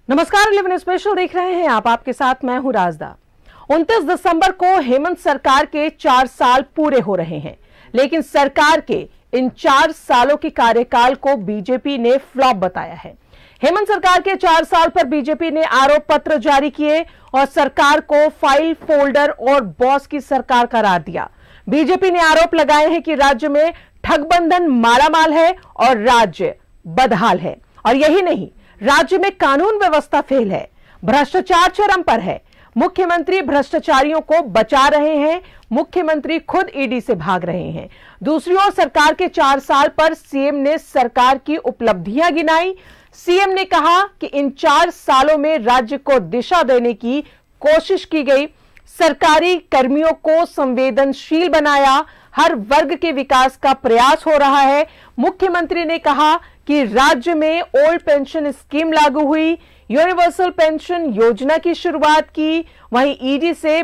नमस्कार, 11 स्पेशल देख रहे हैं आप। आपके साथ मैं हूं राजदा। 29 दिसंबर को हेमंत सरकार के 4 साल पूरे हो रहे हैं, लेकिन सरकार के इन 4 सालों के कार्यकाल को बीजेपी ने फ्लॉप बताया है। हेमंत सरकार के 4 साल पर बीजेपी ने आरोप पत्र जारी किए और सरकार को फाइल फोल्डर और बॉस की सरकार करार दिया। बीजेपी ने आरोप लगाए हैं कि राज्य में ठगबंधन मालामाल है और राज्य बदहाल है। और यही नहीं, राज्य में कानून व्यवस्था फेल है, भ्रष्टाचार चरम पर है। मुख्यमंत्री भ्रष्टाचारियों को बचा रहे हैं, मुख्यमंत्री खुद ईडी से भाग रहे हैं। दूसरी ओर सरकार के 4 साल पर सीएम ने सरकार की उपलब्धियां गिनाई। सीएम ने कहा कि इन 4 सालों में राज्य को दिशा देने की कोशिश की गई, सरकारी कर्मियों को संवेदनशील बनाया, हर वर्ग के विकास का प्रयास हो रहा है। मुख्यमंत्री ने कहा कि राज्य में ओल्ड पेंशन स्कीम लागू हुई, यूनिवर्सल पेंशन योजना की शुरुआत की। वहीं ईडी से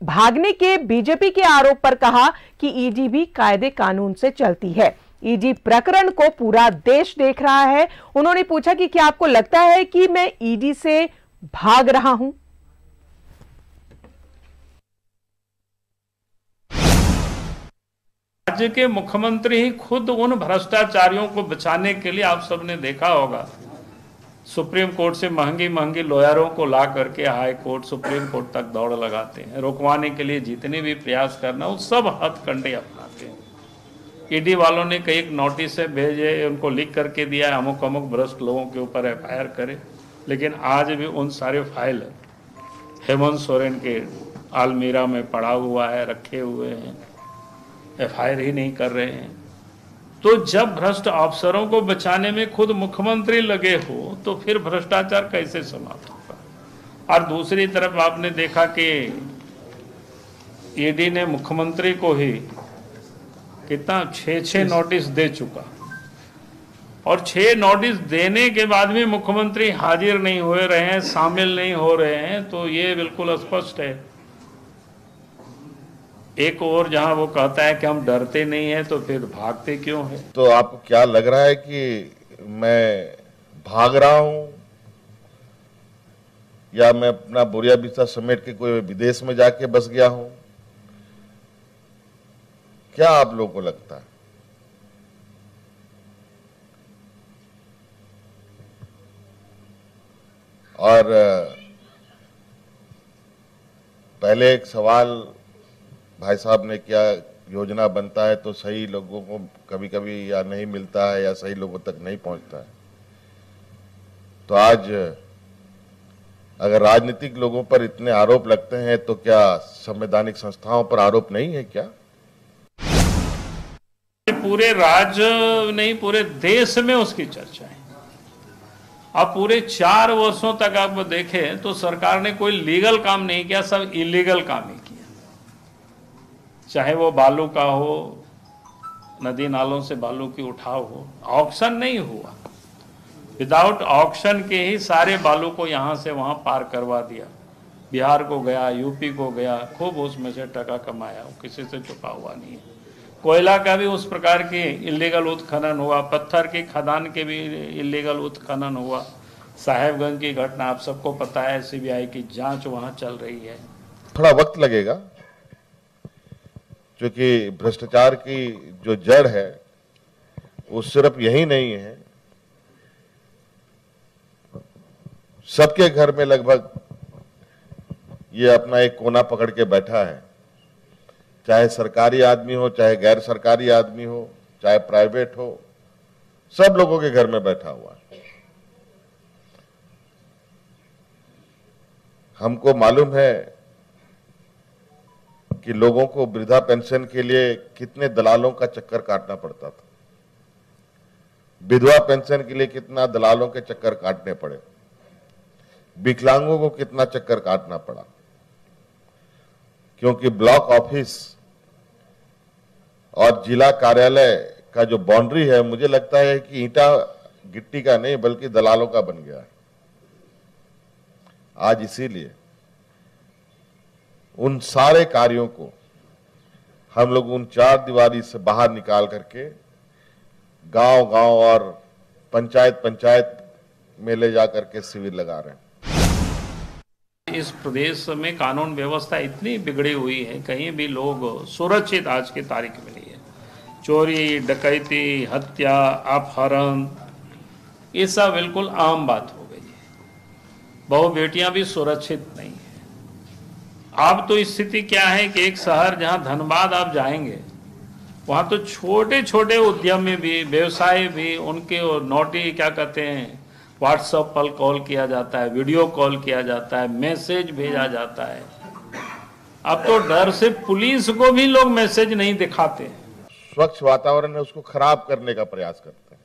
भागने के बीजेपी के आरोप पर कहा कि ईडी भी कायदे कानून से चलती है। ईडी प्रकरण को पूरा देश देख रहा है। उन्होंने पूछा कि क्या आपको लगता है कि मैं ईडी से भाग रहा हूं? राज्य के मुख्यमंत्री ही खुद उन भ्रष्टाचारियों को बचाने के लिए, आप सबने देखा होगा, सुप्रीम कोर्ट से महंगी महंगी लॉयरों को ला करके हाई कोर्ट, सुप्रीम कोर्ट तक दौड़ लगाते हैं। रुकवाने के लिए जितने भी प्रयास करना, वो सब हथकंडे अपनाते हैं। ईडी वालों ने कई नोटिस भेजे, उनको लिख करके दिया अमुक अमुक भ्रष्ट लोगों के ऊपर एफआईआर करे, लेकिन आज भी उन सारे फाइल हेमंत सोरेन के आलमीरा में पड़ा हुआ है, रखे हुए हैं, एफआईआर ही नहीं कर रहे हैं। तो जब भ्रष्ट अफसरों को बचाने में खुद मुख्यमंत्री लगे हो, तो फिर भ्रष्टाचार कैसे समाप्त होगा? और दूसरी तरफ आपने देखा कि ईडी ने मुख्यमंत्री को ही कितना 6 नोटिस दे चुका, और 6 नोटिस देने के बाद भी मुख्यमंत्री हाजिर नहीं हो रहे हैं, शामिल नहीं हो रहे हैं। तो ये बिल्कुल स्पष्ट है। एक और जहां वो कहता है कि हम डरते नहीं हैं, तो फिर भागते क्यों हैं? तो आपको क्या लग रहा है कि मैं भाग रहा हूं, या मैं अपना बोरिया बिस्तर समेट के कोई विदेश में जाके बस गया हूं? क्या आप लोगों को लगता है? और पहले एक सवाल भाई साहब ने किया, योजना बनता है तो सही लोगों को कभी कभी या नहीं मिलता है, या सही लोगों तक नहीं पहुंचता है। तो आज अगर राजनीतिक लोगों पर इतने आरोप लगते हैं, तो क्या संवैधानिक संस्थाओं पर आरोप नहीं है क्या? पूरे राज्य नहीं, पूरे देश में उसकी चर्चा है। अब पूरे 4 वर्षों तक आप देखें तो सरकार ने कोई लीगल काम नहीं किया, सब इलीगल काम ही किया। चाहे वो बालू का हो, नदी नालों से बालू की उठाव हो, ऑक्शन नहीं हुआ। विदाउट ऑक्शन के ही सारे बालू को यहां से वहां पार करवा दिया। बिहार को गया, यूपी को गया, खूब उसमें से टका कमाया, किसी से चुका हुआ नहीं है। कोयला का भी उस प्रकार की इलीगल उत्खनन हुआ, पत्थर की खदान के भी इलीगल उत्खनन हुआ। साहेबगंज की घटना आप सबको पता है, सीबीआई की जांच वहां चल रही है। थोड़ा वक्त लगेगा, क्योंकि भ्रष्टाचार की जो जड़ है वो सिर्फ यही नहीं है, सबके घर में लगभग ये अपना एक कोना पकड़ के बैठा है। चाहे सरकारी आदमी हो, चाहे गैर सरकारी आदमी हो, चाहे प्राइवेट हो, सब लोगों के घर में बैठा हुआ है। हमको मालूम है कि लोगों को वृद्धा पेंशन के लिए कितने दलालों का चक्कर काटना पड़ता था, विधवा पेंशन के लिए कितना दलालों के चक्कर काटने पड़े, विकलांगों को कितना चक्कर काटना पड़ा, क्योंकि ब्लॉक ऑफिस और जिला कार्यालय का जो बाउंड्री है, मुझे लगता है कि ईंटा गिट्टी का नहीं बल्कि दलालों का बन गया है आज। इसीलिए उन सारे कार्यों को हम लोग उन 4 दीवारी से बाहर निकाल करके गांव-गांव और पंचायत में ले जा करके शिविर लगा रहे हैं। इस प्रदेश में कानून व्यवस्था इतनी बिगड़ी हुई है, कहीं भी लोग सुरक्षित आज की तारीख में नहीं है। चोरी, डकैती, हत्या, अपहरण, ये सब बिल्कुल आम बात हो गई है। बहु बेटियां भी सुरक्षित नहीं है। अब तो स्थिति क्या है कि एक शहर जहां धनबाद आप जाएंगे, वहां तो छोटे छोटे उद्यम में भी, व्यवसाय भी, उनके नोटी क्या कहते हैं, व्हाट्सएप पर कॉल किया जाता है, वीडियो कॉल किया जाता है, मैसेज भेजा जाता है। अब तो डर से पुलिस को भी लोग मैसेज नहीं दिखाते हैं। स्वच्छ वातावरण है उसको खराब करने का प्रयास करते हैं।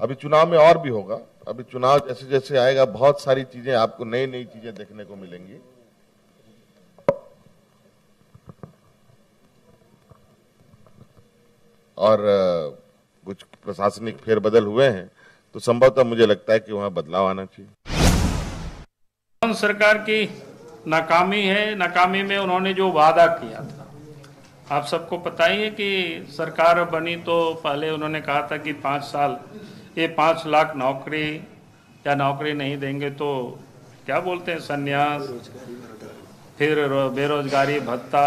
अभी चुनाव में और भी होगा। अभी चुनाव जैसे जैसे आएगा बहुत सारी चीजें, आपको नई नई चीजें देखने को मिलेंगी। और कुछ प्रशासनिक फेरबदल हुए हैं तो संभवतः मुझे लगता है कि वहां बदलाव आना चाहिए। सरकार की नाकामी है। नाकामी में उन्होंने जो वादा किया था, आप सबको पता ही है कि सरकार बनी तो पहले उन्होंने कहा था कि 5 साल ये 5 लाख नौकरी या नौकरी नहीं देंगे तो क्या बोलते हैं, संन्यास, फिर बेरोजगारी भत्ता,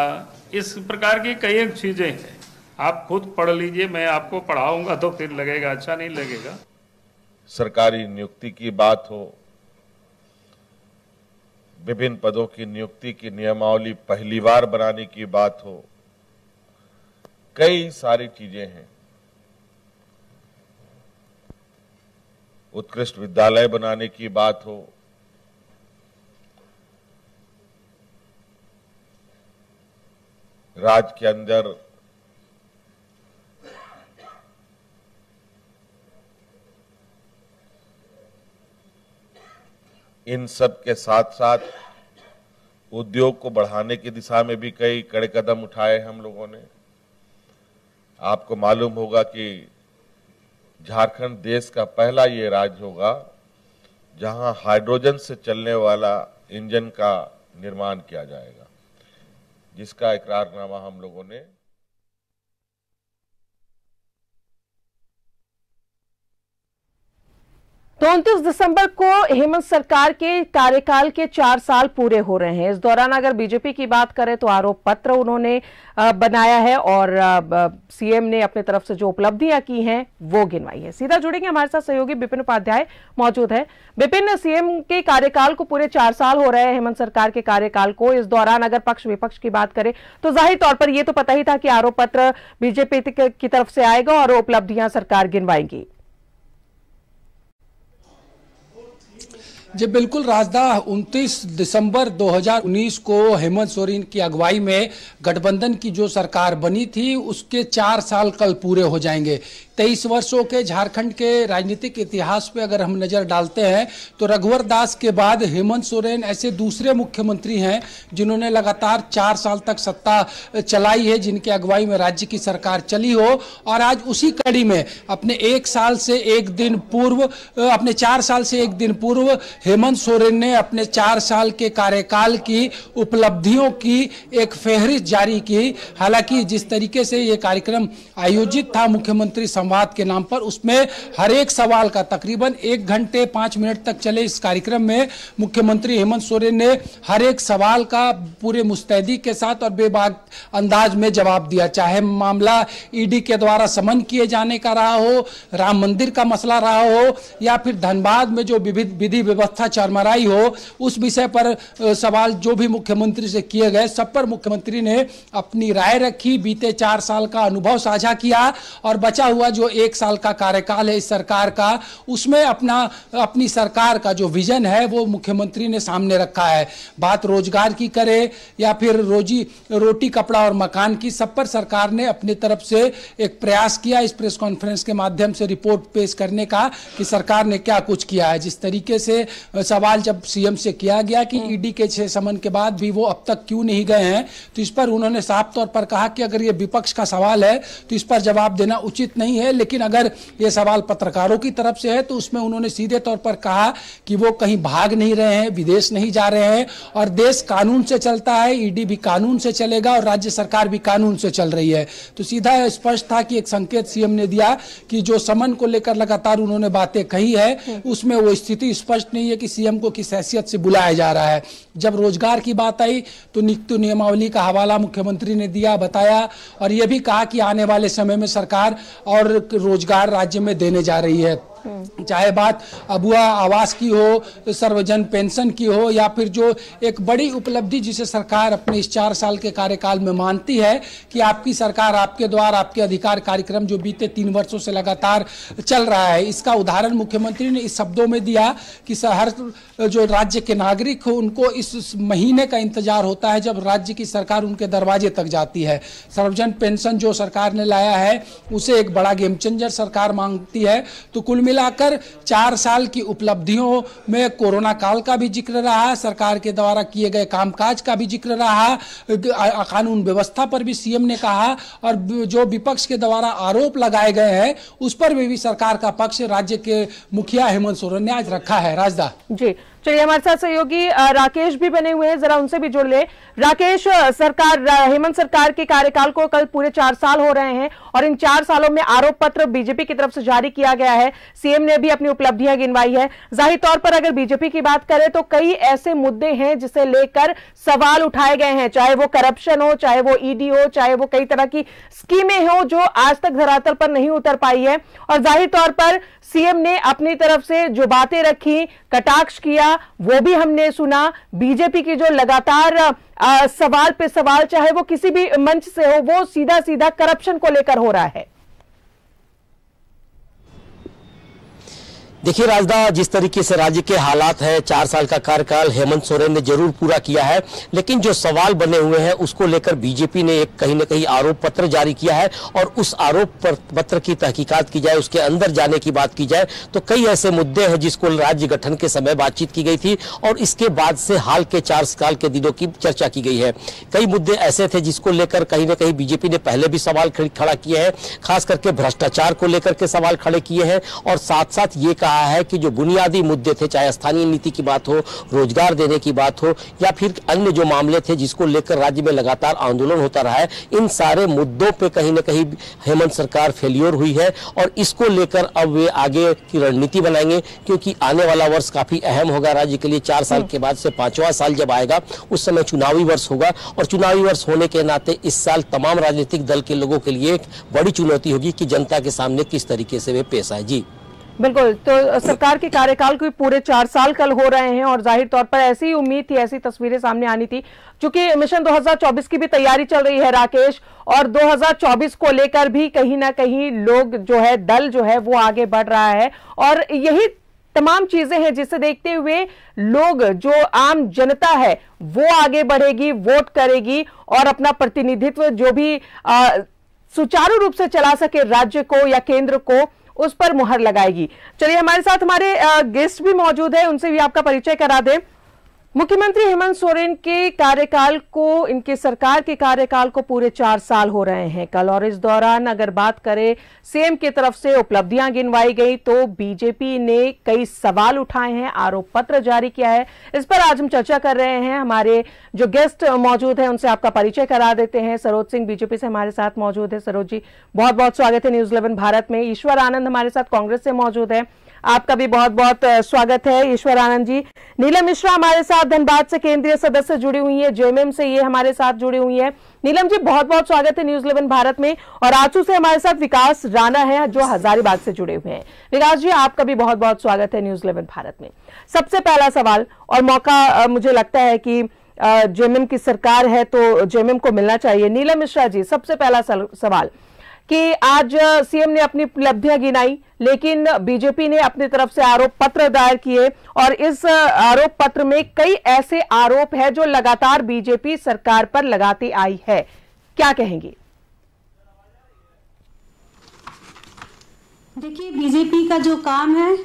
इस प्रकार की कई चीजें हैं। आप खुद पढ़ लीजिए, मैं आपको पढ़ाऊंगा तो फिर लगेगा, अच्छा नहीं लगेगा। सरकारी नियुक्ति की बात हो, विभिन्न पदों की नियुक्ति की नियमावली पहली बार बनाने की बात हो, कई सारी चीजें हैं। उत्कृष्ट विद्यालय बनाने की बात हो, राज्य के अंदर इन सब के साथ साथ उद्योग को बढ़ाने की दिशा में भी कई कड़े कदम उठाए हम लोगों ने। आपको मालूम होगा कि झारखंड देश का पहला ये राज्य होगा जहां हाइड्रोजन से चलने वाला इंजन का निर्माण किया जाएगा, जिसका इकरारनामा हम लोगों ने तो 29 दिसंबर को हेमंत सरकार के कार्यकाल के 4 साल पूरे हो रहे हैं। इस दौरान अगर बीजेपी की बात करें तो आरोप पत्र उन्होंने बनाया है और सीएम ने अपने तरफ से जो उपलब्धियां की हैं वो गिनवाई है। सीधा जुड़ेंगे, हमारे साथ सहयोगी विपिन उपाध्याय मौजूद है। विपिन, सीएम के कार्यकाल को पूरे 4 साल हो रहे हैं, हेमंत सरकार के कार्यकाल को। इस दौरान अगर पक्ष विपक्ष की बात करें तो जाहिर तौर पर यह तो पता ही था कि आरोप पत्र बीजेपी की तरफ से आएगा और उपलब्धियां सरकार गिनवाएगी। जी बिल्कुल राजदा, 29 दिसंबर 2019 को हेमंत सोरेन की अगुवाई में गठबंधन की जो सरकार बनी थी उसके 4 साल कल पूरे हो जाएंगे। 23 वर्षों के झारखंड के राजनीतिक इतिहास पे अगर हम नज़र डालते हैं तो रघुवर दास के बाद हेमंत सोरेन ऐसे दूसरे मुख्यमंत्री हैं जिन्होंने लगातार 4 साल तक सत्ता चलाई है, जिनके अगुवाई में राज्य की सरकार चली हो। और आज उसी कड़ी में अपने 4 साल से एक दिन पूर्व हेमंत सोरेन ने अपने 4 साल के कार्यकाल की उपलब्धियों की एक फहरिस्त जारी की। हालांकि जिस तरीके से ये कार्यक्रम आयोजित था मुख्यमंत्री संवाद के नाम पर, उसमें हर एक सवाल का तकरीबन 1 घंटे 5 मिनट तक चले इस कार्यक्रम में मुख्यमंत्री हेमंत सोरेन ने हर एक सवाल का पूरे मुस्तैदी के साथ और बेबाक अंदाज में जवाब दिया। चाहे मामला ईडी के द्वारा समन किए जाने का रहा हो, राम मंदिर का मसला रहा हो, या फिर धनबाद में जो विधि व्यवस्था चरमराई हो, उस विषय पर सवाल जो भी मुख्यमंत्री से किए गए, सब पर मुख्यमंत्री ने अपनी राय रखी, बीते 4 साल का अनुभव साझा किया और बचा हुआ जो 1 साल का कार्यकाल है इस सरकार का, उसमें अपनी सरकार का जो विजन है वो मुख्यमंत्री ने सामने रखा है। बात रोजगार की करे या फिर रोटी कपड़ा और मकान की, सब पर सरकार ने अपनी तरफ से एक प्रयास किया इस प्रेस कॉन्फ्रेंस के माध्यम से रिपोर्ट पेश करने का कि सरकार ने क्या कुछ किया है। जिस तरीके से सवाल जब सीएम से किया गया कि ईडी के 6 समन के बाद भी वो अब तक क्यों नहीं गए हैं, तो इस पर उन्होंने साफ तौर पर कहा कि अगर ये विपक्ष का सवाल है तो इस पर जवाब देना उचित नहीं है। है। लेकिन अगर ये सवाल पत्रकारों की तरफ से है तो उसमें उन्होंने सीधे तौर पर कहा कि वो कहीं भाग नहीं रहे हैं, विदेश नहीं जा रहे हैं और देश कानून से चलता है, ईडी भी कानून से चलेगा और राज्य सरकार भी कानून से चल रही है। तो सीधा स्पष्ट था कि एक संकेत सीएम ने दिया कि जो समन को लेकर लगातार उन्होंने बातें कही है उसमें वो स्थिति स्पष्ट नहीं है कि सीएम को किस हैसियत से बुलाया जा रहा है। जब रोजगार की बात आई तो नियुक्ति नियमावली का हवाला मुख्यमंत्री ने दिया, बताया और यह भी कहा कि आने वाले समय में सरकार और रोजगार राज्य में देने जा रही है। चाहे बात अबुआ आवास की हो, सर्वजन पेंशन की हो या फिर जो एक बड़ी उपलब्धि जिसे सरकार अपने इस 4 साल के कार्यकाल में मानती है कि आपकी सरकार आपके द्वार आपके अधिकार कार्यक्रम जो बीते 3 वर्षों से लगातार चल रहा है, इसका उदाहरण मुख्यमंत्री ने इस शब्दों में दिया कि हर जो राज्य के नागरिक हो उनको इस महीने का इंतजार होता है जब राज्य की सरकार उनके दरवाजे तक जाती है। सर्वजन पेंशन जो सरकार ने लाया है उसे एक बड़ा गेम चेंजर सरकार मांगती है। तो कुल मिलाकर 4 साल की उपलब्धियों में कोरोना काल का भी जिक्र रहा, सरकार के द्वारा किए गए कामकाज का भी जिक्र रहा, कानून व्यवस्था पर भी सीएम ने कहा और जो विपक्ष के द्वारा आरोप लगाए गए हैं उस पर भी सरकार का पक्ष राज्य के मुखिया हेमंत सोरेन ने आज रखा है। राजदा जी, चलिए हमारे साथ सहयोगी राकेश भी बने हुए हैं, जरा उनसे भी जुड़ ले। राकेश, सरकार हेमंत सरकार के कार्यकाल को कल पूरे 4 साल हो रहे हैं और इन 4 सालों में आरोप पत्र बीजेपी की तरफ से जारी किया गया है। सीएम ने भी अपनी उपलब्धियां गिनवाई है। जाहिर तौर पर अगर बीजेपी की बात करें तो कई ऐसे मुद्दे हैं जिसे लेकर सवाल उठाए गए हैं, चाहे वो करप्शन हो, चाहे वो ईडी हो, चाहे वो कई तरह की स्कीमें हो जो आज तक धरातल पर नहीं उतर पाई है। और जाहिर तौर पर सीएम ने अपनी तरफ से जो बातें रखी, कटाक्ष किया, वो भी हमने सुना। बीजेपी की जो लगातार सवाल पे सवाल, चाहे वो किसी भी मंच से हो, वो सीधा सीधा करप्शन को लेकर हो रहा है। देखिए राजदा, जिस तरीके से राज्य के हालात हैं, 4 साल का कार्यकाल हेमंत सोरेन ने जरूर पूरा किया है, लेकिन जो सवाल बने हुए हैं उसको लेकर बीजेपी ने एक कहीं न कहीं आरोप पत्र जारी किया है और उस आरोप पत्र की तहकीकात की जाए, उसके अंदर जाने की बात की जाए तो कई ऐसे मुद्दे हैं जिसको राज्य गठन के समय बातचीत की गई थी और इसके बाद से हाल के 4 साल के दिनों की चर्चा की गई है। कई मुद्दे ऐसे थे जिसको लेकर कहीं न कहीं बीजेपी ने पहले भी सवाल खड़ा किए हैं, खास करके भ्रष्टाचार को लेकर के सवाल खड़े किए हैं और साथ साथ ये कहा है कि जो बुनियादी मुद्दे थे, चाहे स्थानीय नीति की बात हो, रोजगार देने की बात हो या फिर अन्य जो मामले थे जिसको लेकर राज्य में लगातार आंदोलन होता रहा है, इन सारे मुद्दों पे कहीं न कहीं हेमंत सरकार फेलियर हुई है और इसको लेकर अब वे आगे की रणनीति बनाएंगे क्योंकि आने वाला वर्ष काफी अहम होगा राज्य के लिए। 4 साल के बाद से 5वां साल जब आएगा उस समय चुनावी वर्ष होगा और चुनावी वर्ष होने के नाते इस साल तमाम राजनीतिक दल के लोगों के लिए एक बड़ी चुनौती होगी कि जनता के सामने किस तरीके से वे पेश आए। जी बिल्कुल, तो सरकार के कार्यकाल को पूरे 4 साल कल हो रहे हैं और जाहिर तौर पर ऐसी उम्मीद थी, ऐसी तस्वीरें सामने आनी थी। चूंकि मिशन 2024 की भी तैयारी चल रही है राकेश, और 2024 को लेकर भी कहीं ना कहीं लोग जो है, दल जो है वो आगे बढ़ रहा है और यही तमाम चीजें हैं जिसे देखते हुए लोग, जो आम जनता है वो आगे बढ़ेगी, वोट करेगी और अपना प्रतिनिधित्व जो भी सुचारू रूप से चला सके राज्य को या केंद्र को, उस पर मुहर लगाएगी। चलिए हमारे साथ हमारे गेस्ट भी मौजूद है, उनसे भी आपका परिचय करा दें। मुख्यमंत्री हेमंत सोरेन के कार्यकाल को, इनके सरकार के कार्यकाल को पूरे 4 साल हो रहे हैं कल, और इस दौरान अगर बात करें सीएम की तरफ से उपलब्धियां गिनवाई गई तो बीजेपी ने कई सवाल उठाए हैं, आरोप पत्र जारी किया है। इस पर आज हम चर्चा कर रहे हैं। हमारे जो गेस्ट मौजूद हैं उनसे आपका परिचय करा देते हैं। सरोज सिंह बीजेपी से हमारे साथ मौजूद है। सरोज जी, बहुत बहुत स्वागत है न्यूज 11 भारत में। ईश्वर आनंद हमारे साथ कांग्रेस से मौजूद है, आपका भी बहुत बहुत स्वागत है ईश्वर आनंद जी। नीलम मिश्रा हमारे साथ धनबाद से केंद्रीय सदस्य जुड़ी हुई है, जेएमएम से ये हमारे साथ जुड़ी हुई है। नीलम जी, बहुत बहुत स्वागत है न्यूज 11 भारत में। और आंचू से हमारे साथ विकास राणा है जो हजारीबाग से जुड़े हुए हैं। विकास जी, आपका भी बहुत बहुत स्वागत है न्यूज 11 भारत में। सबसे पहला सवाल, और मौका मुझे लगता है कि जेएमएम की सरकार है तो जेएमएम को मिलना चाहिए। नीलम मिश्रा जी, सबसे पहला सवाल कि आज सीएम ने अपनी उपलब्धियां गिनाई, लेकिन बीजेपी ने अपनी तरफ से आरोप पत्र दायर किए और इस आरोप पत्र में कई ऐसे आरोप है जो लगातार बीजेपी सरकार पर लगाती आई है, क्या कहेंगी? देखिए, बीजेपी का जो काम है,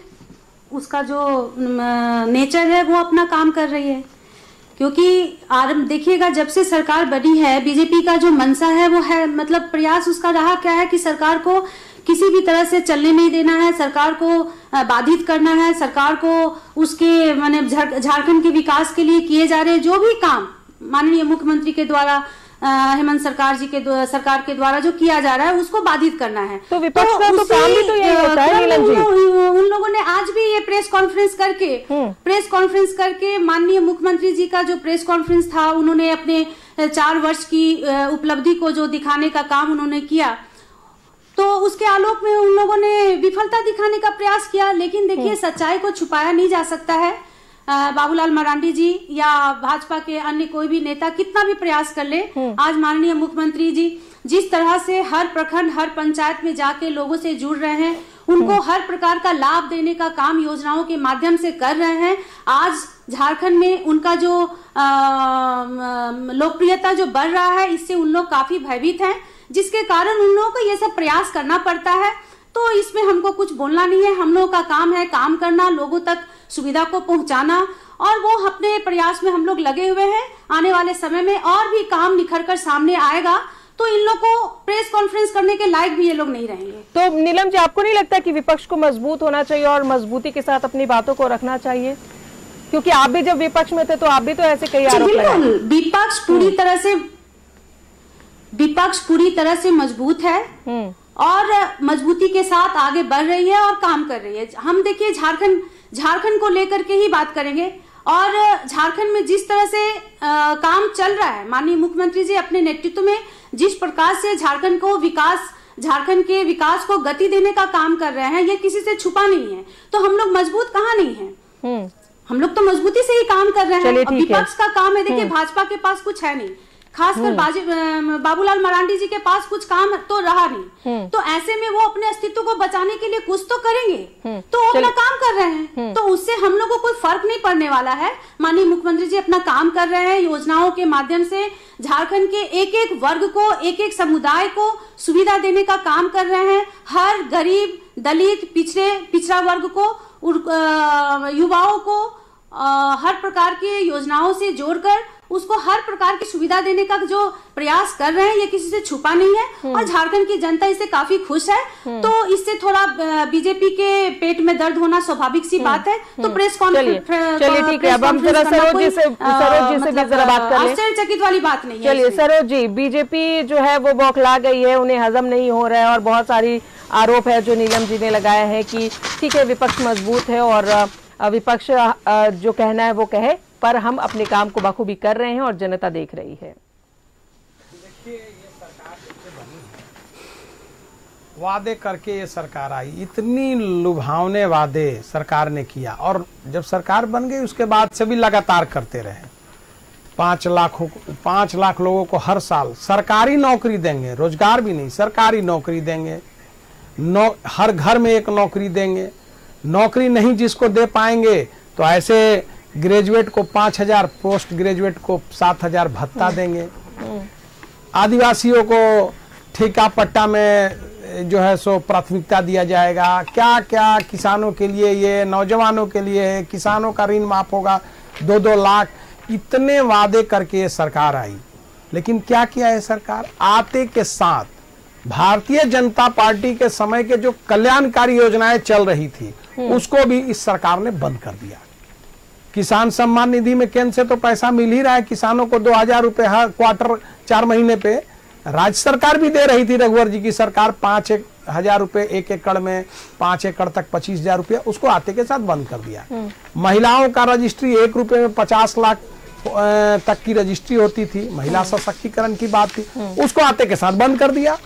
उसका जो नेचर है, वो अपना काम कर रही है। क्योंकि देखिएगा, जब से सरकार बनी है, बीजेपी का जो मंशा है वो है, मतलब प्रयास उसका रहा क्या है कि सरकार को किसी भी तरह से चलने नहीं देना है, सरकार को बाधित करना है, सरकार को उसके माने झारखंड के विकास के लिए किए जा रहे जो भी काम माननीय मुख्यमंत्री के द्वारा हेमंत सरकार के द्वारा जो किया जा रहा है उसको बाधित करना है। तो विपक्ष का तो काम भी तो यही होता है नीलम जी। उन लोगों ने आज भी ये प्रेस कॉन्फ्रेंस करके माननीय मुख्यमंत्री जी का जो प्रेस कॉन्फ्रेंस था, उन्होंने अपने 4 वर्ष की उपलब्धि को जो दिखाने का काम उन्होंने किया, तो उसके आलोक में उन लोगों ने विफलता दिखाने का प्रयास किया। लेकिन देखिए, सच्चाई को छुपाया नहीं जा सकता है। बाबूलाल मरांडी जी या भाजपा के अन्य कोई भी नेता कितना भी प्रयास कर ले, आज माननीय मुख्यमंत्री जी जिस तरह से हर प्रखंड हर पंचायत में जाके लोगों से जुड़ रहे हैं, उनको हर प्रकार का लाभ देने का काम योजनाओं के माध्यम से कर रहे हैं। आज झारखंड में उनका जो लोकप्रियता जो बढ़ रहा है, इससे उन लोग काफी भयभीत हैं, जिसके कारण उन लोगों को ये सब प्रयास करना पड़ता है। तो इसमें हमको कुछ बोलना नहीं है, हम लोगों का काम है काम करना, लोगों तक सुविधा को पहुंचाना, और वो अपने प्रयास में हम लोग लगे हुए हैं। आने वाले समय में और भी काम निखर कर सामने आएगा, तो इन लोग को प्रेस कॉन्फ्रेंस करने के लायक भी ये लोग नहीं रहेंगे। तो नीलम जी, आपको नहीं लगता कि विपक्ष को मजबूत होना चाहिए और मजबूती के साथ अपनी बातों को रखना चाहिए? क्योंकि आप भी जब विपक्ष में थे तो आप भी तो ऐसे कई आरोप लगाए। विपक्ष पूरी तरह से मजबूत है और मजबूती के साथ आगे बढ़ रही है और काम कर रही है। हम देखिए झारखंड को लेकर के ही बात करेंगे, और झारखंड में जिस तरह से काम चल रहा है, माननीय मुख्यमंत्री जी अपने नेतृत्व में जिस प्रकार से झारखंड के विकास को गति देने का काम कर रहे हैं, ये किसी से छुपा नहीं है। तो हम लोग मजबूत कहाँ नहीं है, हम लोग तो मजबूती से ही काम कर रहे हैं। विपक्ष का काम है, देखिए भाजपा के पास कुछ है नहीं, खासकर बाबूलाल मरांडी जी के पास कुछ काम तो रहा नहीं, तो ऐसे में वो अपने अस्तित्व को बचाने के लिए कुछ तो करेंगे, तो वो अपना काम कर रहे हैं, तो उससे हम लोगों को कोई फर्क नहीं पड़ने वाला है। माननीय मुख्यमंत्री जी अपना काम कर रहे हैं, योजनाओं के माध्यम से झारखंड के एक एक वर्ग को, एक एक समुदाय को सुविधा देने का काम कर रहे हैं। हर गरीब, दलित, पिछड़ा वर्ग को, युवाओं को हर प्रकार की योजनाओं से जोड़कर उसको हर प्रकार की सुविधा देने का जो प्रयास कर रहे हैं, ये किसी से छुपा नहीं है, और झारखंड की जनता इससे काफी खुश है। तो इससे थोड़ा बीजेपी के पेट में दर्द होना स्वाभाविक सी बात है। तो प्रेस कॉन्फ्रेंस, चलिए ठीक है, अब हम जरा सरोज जी से भी जरा बात कर लें। आश्चर्यचकित वाली बात नहीं है। चलिए सरोज जी, बीजेपी जो है वो बौखला गई है, उन्हें हजम नहीं हो रहा है, और बहुत सारी आरोप है जो नीलम जी ने लगाया है कि ठीक है विपक्ष मजबूत है और विपक्ष जो कहना है वो कहे, पर हम अपने काम को बखूबी कर रहे हैं और जनता देख रही है। देखिए, ये सरकार सबसे बनी है, वादे करके ये सरकार आई, इतनी लुभावने वादे सरकार ने किया, और जब सरकार बन गई उसके बाद से भी लगातार करते रहे। 5 लाख लोगों को हर साल सरकारी नौकरी देंगे, रोजगार भी नहीं, सरकारी नौकरी देंगे, हर घर में एक नौकरी देंगे। नौकरी नहीं जिसको दे पाएंगे तो ऐसे ग्रेजुएट को 5,000, पोस्ट ग्रेजुएट को 7,000 भत्ता देंगे। आदिवासियों को ठेका पट्टा में जो है सो प्राथमिकता दिया जाएगा। क्या क्या किसानों के लिए, ये नौजवानों के लिए है, किसानों का ऋण माफ होगा 2-2 लाख, इतने वादे करके ये सरकार आई। लेकिन क्या किया है सरकार? आते के साथ भारतीय जनता पार्टी के समय के जो कल्याणकारी योजनाएं चल रही थी उसको भी इस सरकार ने बंद कर दिया। किसान सम्मान निधि में केंद्र से तो पैसा मिल ही रहा है, किसानों को 2,000 रुपए हर क्वार्टर 4 महीने पे राज्य सरकार भी दे रही थी। रघुवर जी की सरकार 5,000 रुपए 1 एकड़ में, 5 एकड़ तक 25,000 रुपया, उसको आते के साथ बंद कर दिया। महिलाओं का रजिस्ट्री 1 रुपए में 50 लाख तक की रजिस्ट्री होती थी, महिला सशक्तिकरण की बात थी, उसको आते के साथ बंद कर दिया।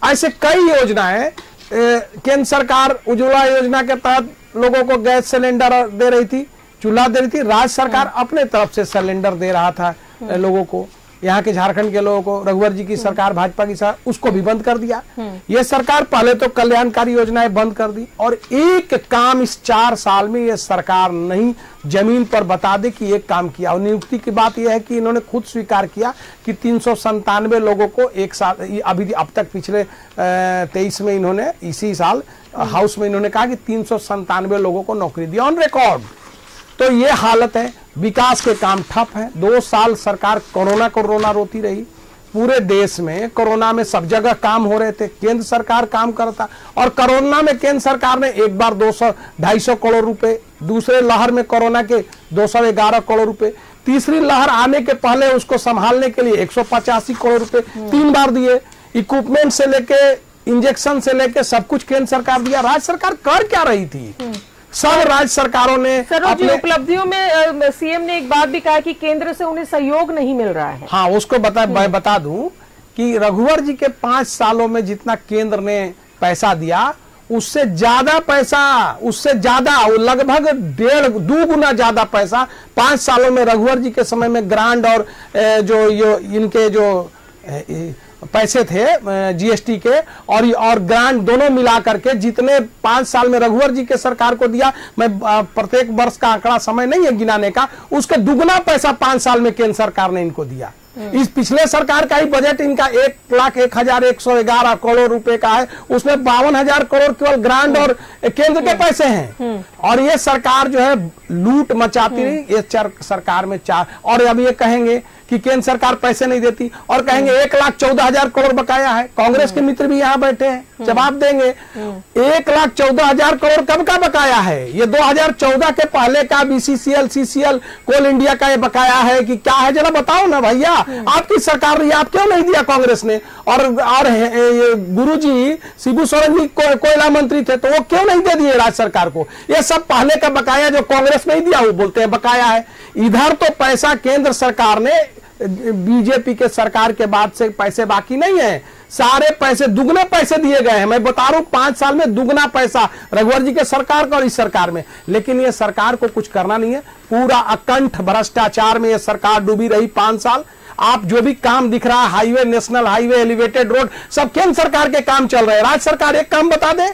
ऐसे कई योजनाएं केंद्र सरकार उज्ज्वला योजना के तहत लोगों को गैस सिलेंडर दे रही थी, चूल्हा दे रही थी, राज्य सरकार अपने तरफ से सिलेंडर दे रहा था लोगों को, यहाँ के झारखंड के लोगों को। रघुवर जी की सरकार, भाजपा की सरकार, उसको भी बंद कर दिया। ये सरकार पहले तो कल्याणकारी योजनाएं बंद कर दी, और एक काम इस 4 साल में ये सरकार नहीं जमीन पर बता दे कि एक काम किया। और नियुक्ति की बात यह है कि इन्होंने खुद स्वीकार किया कि 397 लोगों को एक साल, अभी अब तक पिछले 23 में इन्होंने, इसी साल हाउस में इन्होंने कहा कि 397 लोगों को नौकरी दी ऑन रिकॉर्ड। तो ये हालत है, विकास के काम ठप है। 2 साल सरकार कोरोना रोती रही, पूरे देश में कोरोना में सब जगह काम हो रहे थे, केंद्र सरकार काम करता, और कोरोना में केंद्र सरकार ने एक बार 200-250 करोड़ रुपए, दूसरे लहर में कोरोना के 211 करोड़ रुपए, तीसरी लहर आने के पहले उसको संभालने के लिए 185 करोड़ रुपए 3 बार दिए। इक्विपमेंट से लेके इंजेक्शन से लेके सब कुछ केंद्र सरकार दिया। राज्य सरकार कर क्या रही थी? सब राज्य सरकारों ने अपनी उपलब्धियों में सीएम ने एक बात भी कहा कि केंद्र से उन्हें सहयोग नहीं मिल रहा है। हाँ, उसको बता दूं कि रघुवर जी के 5 सालों में जितना केंद्र ने पैसा दिया, उससे ज्यादा पैसा, उससे ज्यादा, लगभग 1.5-2 गुना ज्यादा पैसा 5 सालों में रघुवर जी के समय में ग्रांट और जो इनके जो पैसे थे जीएसटी के और ग्रांट दोनों मिला करके जितने 5 साल में रघुवर जी के सरकार को दिया, मैं प्रत्येक वर्ष का आंकड़ा समय नहीं है गिनाने का, उसके दुगना पैसा 5 साल में केंद्र सरकार ने इनको दिया। इस पिछले सरकार का ही बजट इनका 1,01,111 करोड़ रुपए का है, उसमें 52,000 करोड़ केवल ग्रांट और केंद्र के पैसे हैं। और ये सरकार जो है लूट मचाती रही, ये सरकार में और अब ये कहेंगे कि केंद्र सरकार पैसे नहीं देती और कहेंगे 1,14,000 करोड़ बकाया है। कांग्रेस के मित्र भी यहाँ बैठे हैं, जवाब देंगे। 1,14,000 करोड़ कब का बकाया है? ये 2014 के पहले का बीसीसीएल, सीसीएल, कोल इंडिया का ये बकाया है कि क्या है? जरा बताओ ना भैया, आपकी सरकार रही, आप क्यों नहीं दिया कांग्रेस ने? और गुरुजी शिबू सोरेन जी कोयला मंत्री थे, तो वो क्यों नहीं दे दिए राज्य सरकार को? ये सब पहले का बकाया जो कांग्रेस नहीं दिया वो बोलते हैं बकाया है। इधर तो पैसा केंद्र सरकार ने, बीजेपी के सरकार के बाद से पैसे बाकी नहीं है, सारे पैसे दुगने पैसे दिए गए हैं। मैं बता रहा हूं 5 साल में दुगना पैसा रघुवर जी के सरकार का और इस सरकार में। लेकिन ये सरकार को कुछ करना नहीं है, पूरा अकंठ भ्रष्टाचार में ये सरकार डूबी रही 5 साल। आप जो भी काम दिख रहा है, highway, national highway, elevated road, सब केंद्र सरकार के काम चल रहे हैं। राज्य सरकार एक काम बता दे,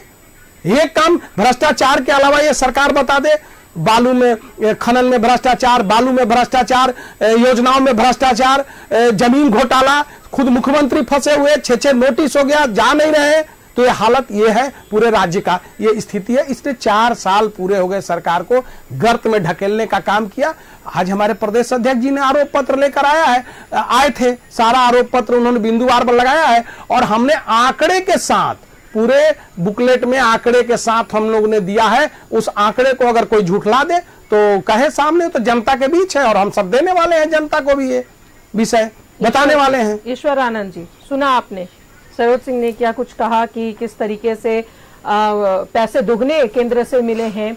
एक काम भ्रष्टाचार के अलावा ये सरकार बता दे। बालू में खनन में भ्रष्टाचार, बालू में भ्रष्टाचार, योजनाओं में भ्रष्टाचार, जमीन घोटाला, खुद मुख्यमंत्री फंसे हुए, 6 नोटिस हो गया, जा नहीं रहे। तो ये हालत ये है पूरे राज्य का, ये स्थिति है। इसने 4 साल पूरे हो गए सरकार को गर्त में ढकेलने का काम किया। आज हमारे प्रदेश अध्यक्ष जी ने आरोप पत्र लेकर आए थे, सारा आरोप पत्र उन्होंने बिंदुवार पर लगाया है और हमने आंकड़े के साथ, पूरे बुकलेट में आंकड़े के साथ हम लोग ने दिया है। उस आंकड़े को अगर कोई झूठला दे तो कहे सामने, तो जनता के बीच है और हम सब देने वाले हैं, जनता को भी ये विषय बताने वाले हैं। ईश्वर आनंद जी, सुना आपने सरोज सिंह ने क्या कुछ कहा कि किस तरीके से पैसे दुगने केंद्र से मिले हैं।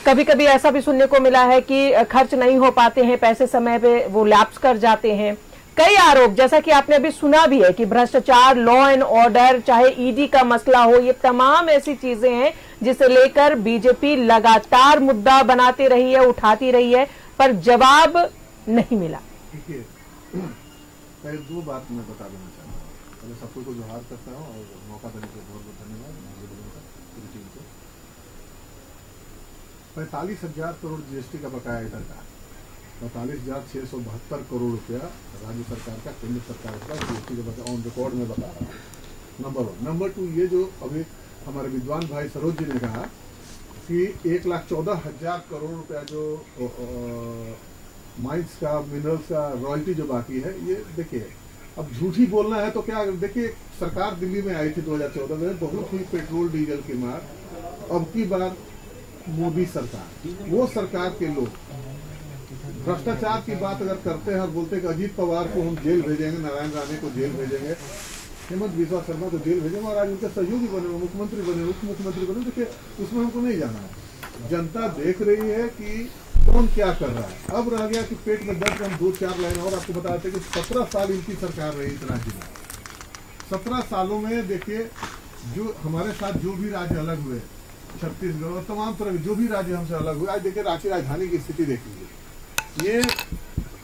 कभी कभी ऐसा भी सुनने को मिला है कि खर्च नहीं हो पाते हैं, पैसे समय पे वो लैप्स कर जाते हैं। कई आरोप, जैसा कि आपने अभी सुना भी है कि भ्रष्टाचार, लॉ एंड ऑर्डर, चाहे ईडी का मसला हो, ये तमाम ऐसी चीजें हैं जिसे लेकर बीजेपी लगातार मुद्दा बनाती रही है, उठाती रही है, पर जवाब नहीं मिला। देखिए, पहले 2 बात मैं बता देना चाहता हूँ। पहले सबको को जोहार करता हूँ और मौका देने के लिए बहुत बहुत धन्यवाद पूरी टीम को। 45,000 करोड़ जीएसटी का बकाया इधर का, 45,672 करोड़ रुपया राज्य सरकार का, केंद्र सरकार का जीएसटी का बकाया ऑन रिकॉर्ड में बता रहा हूँ। नंबर 1। नंबर 2, ये जो अभी हमारे विद्वान भाई सरोज जी ने कहा कि 1,14,000 करोड़ रुपया जो माइंस का, मिनरल्स का रॉयल्टी जो बाकी है, ये देखिए, अब झूठी बोलना है तो क्या, देखिए सरकार दिल्ली में आई थी 2014 में, बहुत ही पेट्रोल डीजल की मार। अब की बार मोदी सरकार, वो सरकार के लोग भ्रष्टाचार की बात अगर करते हैं और बोलते हैं कि अजीत पवार को हम जेल भेजेंगे, नारायण राणे को जेल भेजेंगे, हेमंत बिस्वा शर्मा को जेल भेजेंगे और आज उनके सहयोगी बने, मुख्यमंत्री बने, उप मुख्यमंत्री बने, देखिए उसमें हमको नहीं जाना है। जनता देख रही है कि कौन क्या कर रहा है। अब रह गया कि पेट में दर्द, हम 2-4 लाइन और आपको बताते हैं कि 17 साल इनकी सरकार रही इस राज्य में। 17 सालों में देखिए, जो हमारे साथ जो भी राज्य अलग हुए, छत्तीसगढ़ और तमाम तरह के जो भी राज्य हमसे अलग हुए, आज देखिए रांची राजधानी की स्थिति देखिए। ये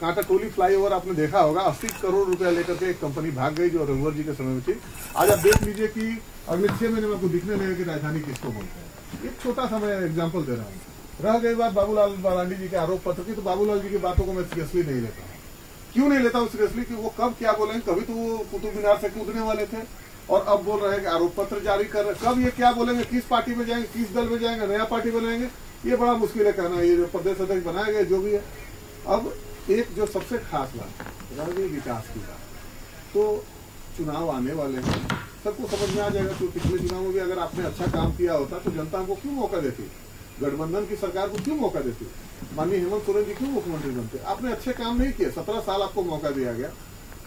कांटाटोली फ्लाईओवर आपने देखा होगा, 80 करोड़ रुपया लेकर के एक कंपनी भाग गई जो रघुवर जी के समय में थी। आज आप देख लीजिए कि अगले 6 महीने में आपको दिखने लगेगा कि राजधानी किसको बोलते हैं। एक छोटा सा मैं एग्जाम्पल दे रहा हूँ। रह गई बात बाबूलाल मरांडी जी के आरोप पत्र की, तो बाबूलाल जी की बातों को मैं सीरियसली नहीं लेता हूँ। क्यों नहीं लेता हूँ सीरियसली? कि वो कब क्या बोलेंगे, कभी तो वो कुतुब मीनार से कूदने वाले थे और अब बोल रहे हैं कि आरोप पत्र जारी कर रहे। कब ये क्या बोलेंगे, किस पार्टी में जाएंगे, किस दल में जाएंगे, नया पार्टी बनाएंगे, ये बड़ा मुश्किल है कहना। ये जो प्रदेश अध्यक्ष बनाए गए जो भी है। अब एक जो सबसे खास बात रह गई विकास की बात, तो चुनाव आने वाले हैं, सबको समझ में आ जाएगा। तो पिछले चुनाव में भी अगर आपने अच्छा काम किया होता तो जनता को क्यों मौका देती, गठबंधन की सरकार को क्यों मौका देती, माननीय हेमंत सोरेन जी क्यों मुख्यमंत्री बनते। आपने अच्छे काम नहीं किए, 17 साल आपको मौका दिया गया,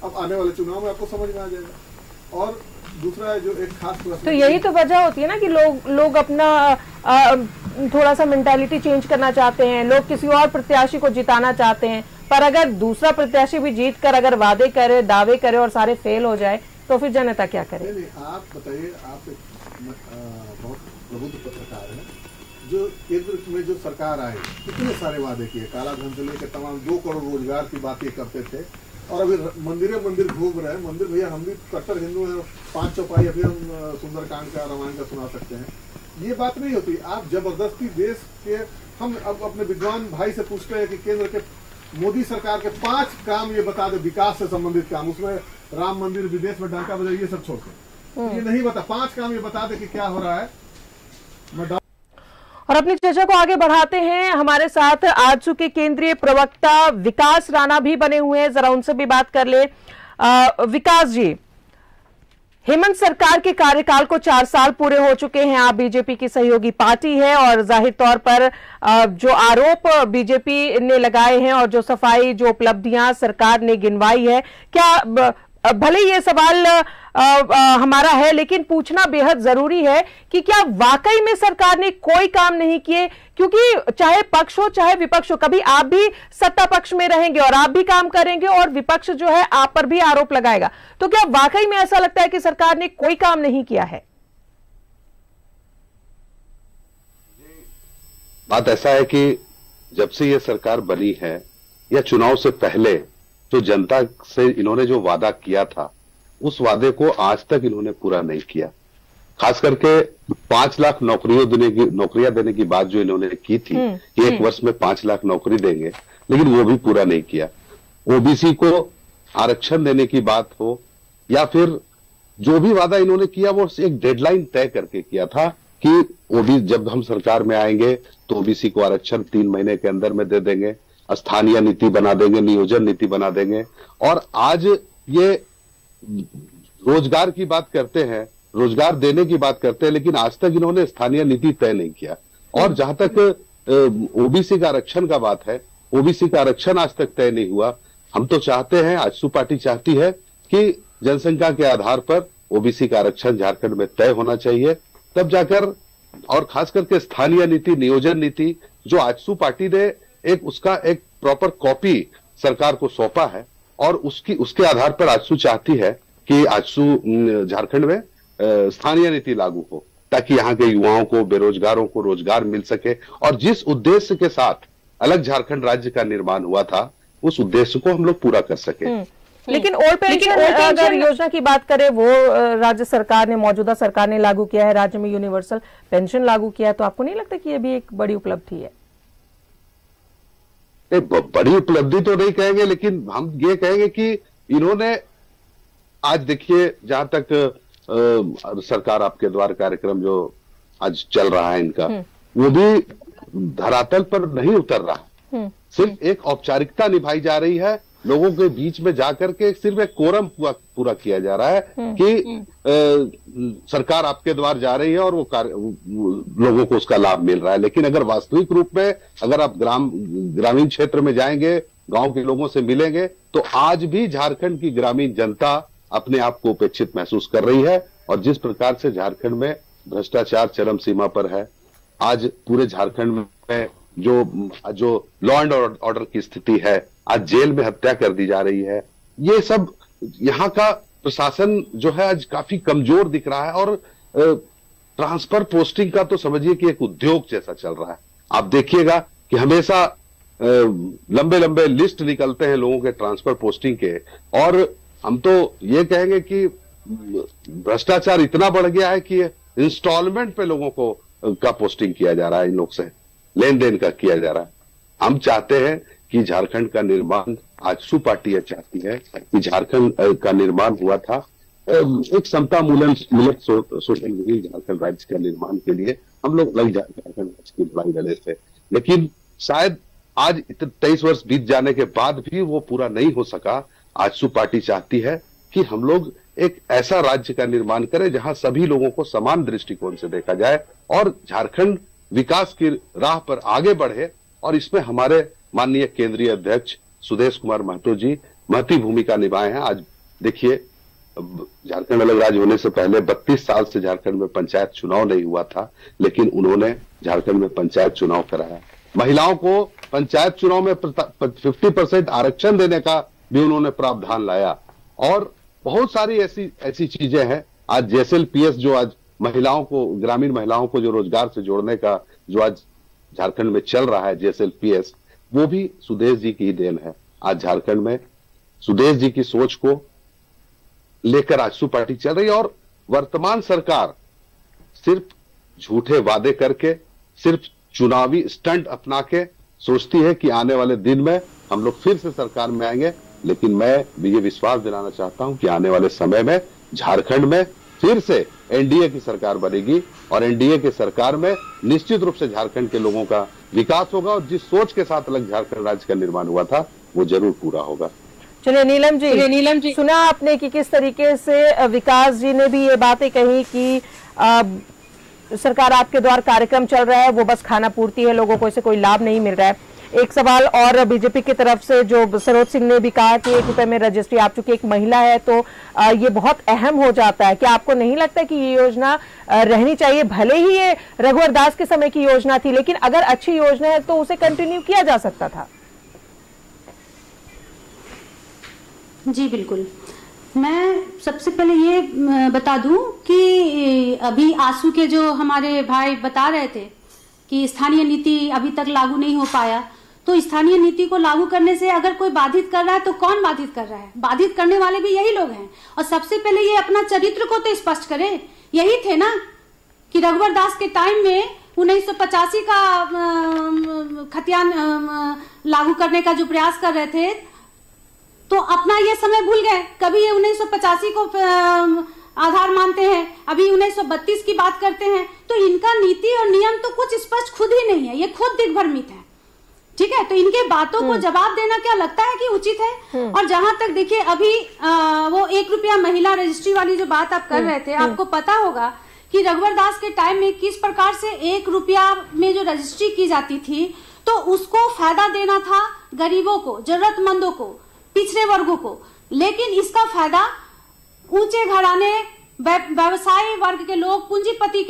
अब आने वाले चुनाव में आपको समझ में आ जाएगा। और दूसरा है जो एक खास प्रश्न, तो यही तो वजह होती है ना कि लोग अपना थोड़ा सा मेंटालिटी चेंज करना चाहते हैं, लोग किसी और प्रत्याशी को जिताना चाहते हैं, पर अगर दूसरा प्रत्याशी भी जीत कर अगर वादे करे, दावे करे और सारे फेल हो जाए तो फिर जनता क्या करे? नहीं, आप बताइए, आप एक बहुत प्रबुद्ध पत्रकार हैं, जो केंद्र में जो सरकार आई कितने सारे वादे किए, काला धन से लेकर तमाम 2 करोड़ रोजगार की बातें करते थे, और अभी मंदिर घूम रहे हैं। मंदिर भैया हम भी कट्टर हिंदू हैं, 5 चौपाई अभी हम सुंदरकांड का, रामायण का सुना सकते हैं। ये बात नहीं होती। आप जबरदस्ती देश के, हम अब अपने विद्वान भाई से पूछते हैं कि केंद्र के मोदी सरकार के 5 काम ये बता दे, विकास से संबंधित काम, उसमें राम मंदिर, विदेश में डाका बजाई, ये सब छोड़ के ये नहीं बता, 5 काम ये बता दे कि क्या हो रहा है। और अपनी चर्चा को आगे बढ़ाते हैं। हमारे साथ आजसू के केंद्रीय प्रवक्ता विकास राणा भी बने हुए हैं, जरा उनसे भी बात कर ले। विकास जी, हेमंत सरकार के कार्यकाल को 4 साल पूरे हो चुके हैं। आप बीजेपी की सहयोगी पार्टी है और जाहिर तौर पर जो आरोप बीजेपी ने लगाए हैं और जो सफाई, जो उपलब्धियां सरकार ने गिनवाई है, क्या भले ये सवाल हमारा है लेकिन पूछना बेहद जरूरी है कि क्या वाकई में सरकार ने कोई काम नहीं किए? क्योंकि चाहे पक्ष हो चाहे विपक्ष हो, कभी आप भी सत्ता पक्ष में रहेंगे और आप भी काम करेंगे और विपक्ष जो है आप पर भी आरोप लगाएगा। तो क्या वाकई में ऐसा लगता है कि सरकार ने कोई काम नहीं किया है? बात ऐसा है कि जब से ये सरकार बनी है या चुनाव से पहले, तो जनता से इन्होंने जो वादा किया था उस वादे को आज तक इन्होंने पूरा नहीं किया। खास करके 5 लाख नौकरियां देने की बात जो इन्होंने की थी कि 1 वर्ष में 5 लाख नौकरी देंगे, लेकिन वो भी पूरा नहीं किया। ओबीसी को आरक्षण देने की बात हो या फिर जो भी वादा इन्होंने किया वो एक डेडलाइन तय करके किया था कि ओबीसी जब हम सरकार में आएंगे तो ओबीसी को आरक्षण 3 महीने के अंदर में दे देंगे, स्थानीय नीति बना देंगे, नियोजन नीति बना देंगे। और आज ये रोजगार की बात करते हैं, रोजगार देने की बात करते हैं, लेकिन आज तक इन्होंने स्थानीय नीति तय नहीं किया। और जहां तक ओबीसी का आरक्षण का बात है, ओबीसी का आरक्षण आज तक तय नहीं हुआ। हम तो चाहते हैं, आजसू पार्टी चाहती है कि जनसंख्या के आधार पर ओबीसी का आरक्षण झारखंड में तय होना चाहिए, तब जाकर, और खास करके स्थानीय नीति, नियोजन नीति जो आजसू पार्टी ने उसका एक प्रॉपर कॉपी सरकार को सौंपा है और उसके आधार पर आजसू चाहती है कि आजसू झारखंड में स्थानीय नीति लागू हो ताकि यहाँ के युवाओं को, बेरोजगारों को रोजगार मिल सके। और जिस उद्देश्य के साथ अलग झारखंड राज्य का निर्माण हुआ था उस उद्देश्य को हम लोग पूरा कर सके। लेकिन ओल्ड पेंशन अगर योजना की बात करें, वो राज्य सरकार ने, मौजूदा सरकार ने लागू किया है, राज्य में यूनिवर्सल पेंशन लागू किया है, तो आपको नहीं लगता कि ये भी एक बड़ी उपलब्धि है? बड़ी उपलब्धि तो नहीं कहेंगे, लेकिन हम ये कहेंगे कि इन्होंने आज देखिए, जहां तक सरकार आपके द्वार कार्यक्रम जो आज चल रहा है इनका, वो भी धरातल पर नहीं उतर रहा, सिर्फ एक औपचारिकता निभाई जा रही है। लोगों के बीच में जाकर के सिर्फ एक कोरम पूरा किया जा रहा है कि सरकार आपके द्वार जा रही है और वो लोगों को उसका लाभ मिल रहा है। लेकिन अगर वास्तविक रूप में अगर आप ग्रामीण क्षेत्र में जाएंगे, गांव के लोगों से मिलेंगे, तो आज भी झारखंड की ग्रामीण जनता अपने आप को उपेक्षित महसूस कर रही है। और जिस प्रकार से झारखंड में भ्रष्टाचार चरम सीमा पर है, आज पूरे झारखंड में जो लॉ एंड ऑर्डर की स्थिति है, आज जेल में हत्या कर दी जा रही है, ये सब यहाँ का प्रशासन जो है आज काफी कमजोर दिख रहा है। और ट्रांसफर पोस्टिंग का तो समझिए कि एक उद्योग जैसा चल रहा है। आप देखिएगा कि हमेशा लंबे लंबे लिस्ट निकलते हैं लोगों के ट्रांसफर पोस्टिंग के, और हम तो ये कहेंगे कि भ्रष्टाचार इतना बढ़ गया है कि इंस्टॉलमेंट पे लोगों को का पोस्टिंग किया जा रहा है, इन लोग से लेन देन का किया जा रहा है। हम चाहते हैं कि झारखंड का निर्माण, आजसू पार्टी चाहती है कि झारखंड का निर्माण हुआ था एक समता मूलक सोशल झारखंड राज्य का निर्माण के लिए हम लोग लग झारखंड राज्य की लड़ाई लड़े थे। लेकिन शायद आज 23 वर्ष बीत जाने के बाद भी वो पूरा नहीं हो सका। आजसू पार्टी चाहती है कि हम लोग एक ऐसा राज्य का निर्माण करें जहां सभी लोगों को समान दृष्टिकोण से देखा जाए और झारखंड विकास की राह पर आगे बढ़े। और इसमें हमारे माननीय केंद्रीय अध्यक्ष सुदेश कुमार महतो जी महती भूमिका निभाए हैं। आज देखिए, झारखंड अलग राज्य होने से पहले 32 साल से झारखंड में पंचायत चुनाव नहीं हुआ था, लेकिन उन्होंने झारखंड में पंचायत चुनाव कराया। महिलाओं को पंचायत चुनाव में 50% आरक्षण देने का भी उन्होंने प्रावधान लाया और बहुत सारी ऐसी चीजें हैं। आज JSLPS जो आज महिलाओं को, ग्रामीण महिलाओं को जो रोजगार से जोड़ने का जो आज झारखंड में चल रहा है JSLPS, वो भी सुदेश जी की ही देन है। आज झारखंड में सुदेश जी की सोच को लेकर आजसू पार्टी चल रही है और वर्तमान सरकार सिर्फ झूठे वादे करके, सिर्फ चुनावी स्टंट अपना के सोचती है कि आने वाले दिन में हम लोग फिर से सरकार में आएंगे। लेकिन मैं ये विश्वास दिलाना चाहता हूं कि आने वाले समय में झारखंड में फिर से एनडीए की सरकार बनेगी और एनडीए की सरकार में निश्चित रूप से झारखंड के लोगों का विकास होगा और जिस सोच के साथ अलग झारखंड राज्य का निर्माण हुआ था वो जरूर पूरा होगा। चलिए नीलम जी, सुना आपने कि किस तरीके से विकास जी ने भी ये बातें कही कि सरकार आपके द्वारा कार्यक्रम चल रहा है वो बस खाना पूर्ति है, लोगों को इससे कोई लाभ नहीं मिल रहा है। एक सवाल और बीजेपी की तरफ से जो सरोज सिंह ने भी कहा कि 1 रुपए में रजिस्ट्री, आप चूंकि एक महिला है तो ये बहुत अहम हो जाता है। क्या आपको नहीं लगता कि ये योजना रहनी चाहिए? भले ही ये रघुवर दास के समय की योजना थी, लेकिन अगर अच्छी योजना है तो उसे कंटिन्यू किया जा सकता था। जी बिल्कुल, मैं सबसे पहले ये बता दूं कि अभी आंसू के जो हमारे भाई बता रहे थे कि स्थानीय नीति अभी तक लागू नहीं हो पाया, तो स्थानीय नीति को लागू करने से अगर कोई बाधित कर रहा है तो कौन बाधित कर रहा है? बाधित करने वाले भी यही लोग हैं। और सबसे पहले ये अपना चरित्र को तो स्पष्ट करे। यही थे ना कि रघुवर दास के टाइम में 1985 का खतियान लागू करने का जो प्रयास कर रहे थे, तो अपना ये समय भूल गए। कभी ये 1985 को आधार मानते हैं, अभी 1932 की बात करते हैं। तो इनका नीति और नियम तो कुछ स्पष्ट खुद ही नहीं है, ये खुद दिग्भ्रमित है। ठीक है, तो इनके बातों को जवाब देना क्या लगता है कि उचित है? और जहां तक देखिए अभी वो 1 रुपया महिला रजिस्ट्री वाली जो बात आप कर रहे थे, आपको पता होगा कि रघुवर दास के टाइम में किस प्रकार से 1 रुपया में जो रजिस्ट्री की जाती थी, तो उसको फायदा देना था गरीबों को, जरूरतमंदों को, पिछड़े वर्गों को। लेकिन इसका फायदा ऊंचे घराने, व्यवसायी वर्ग के लोग, पूंजीपति,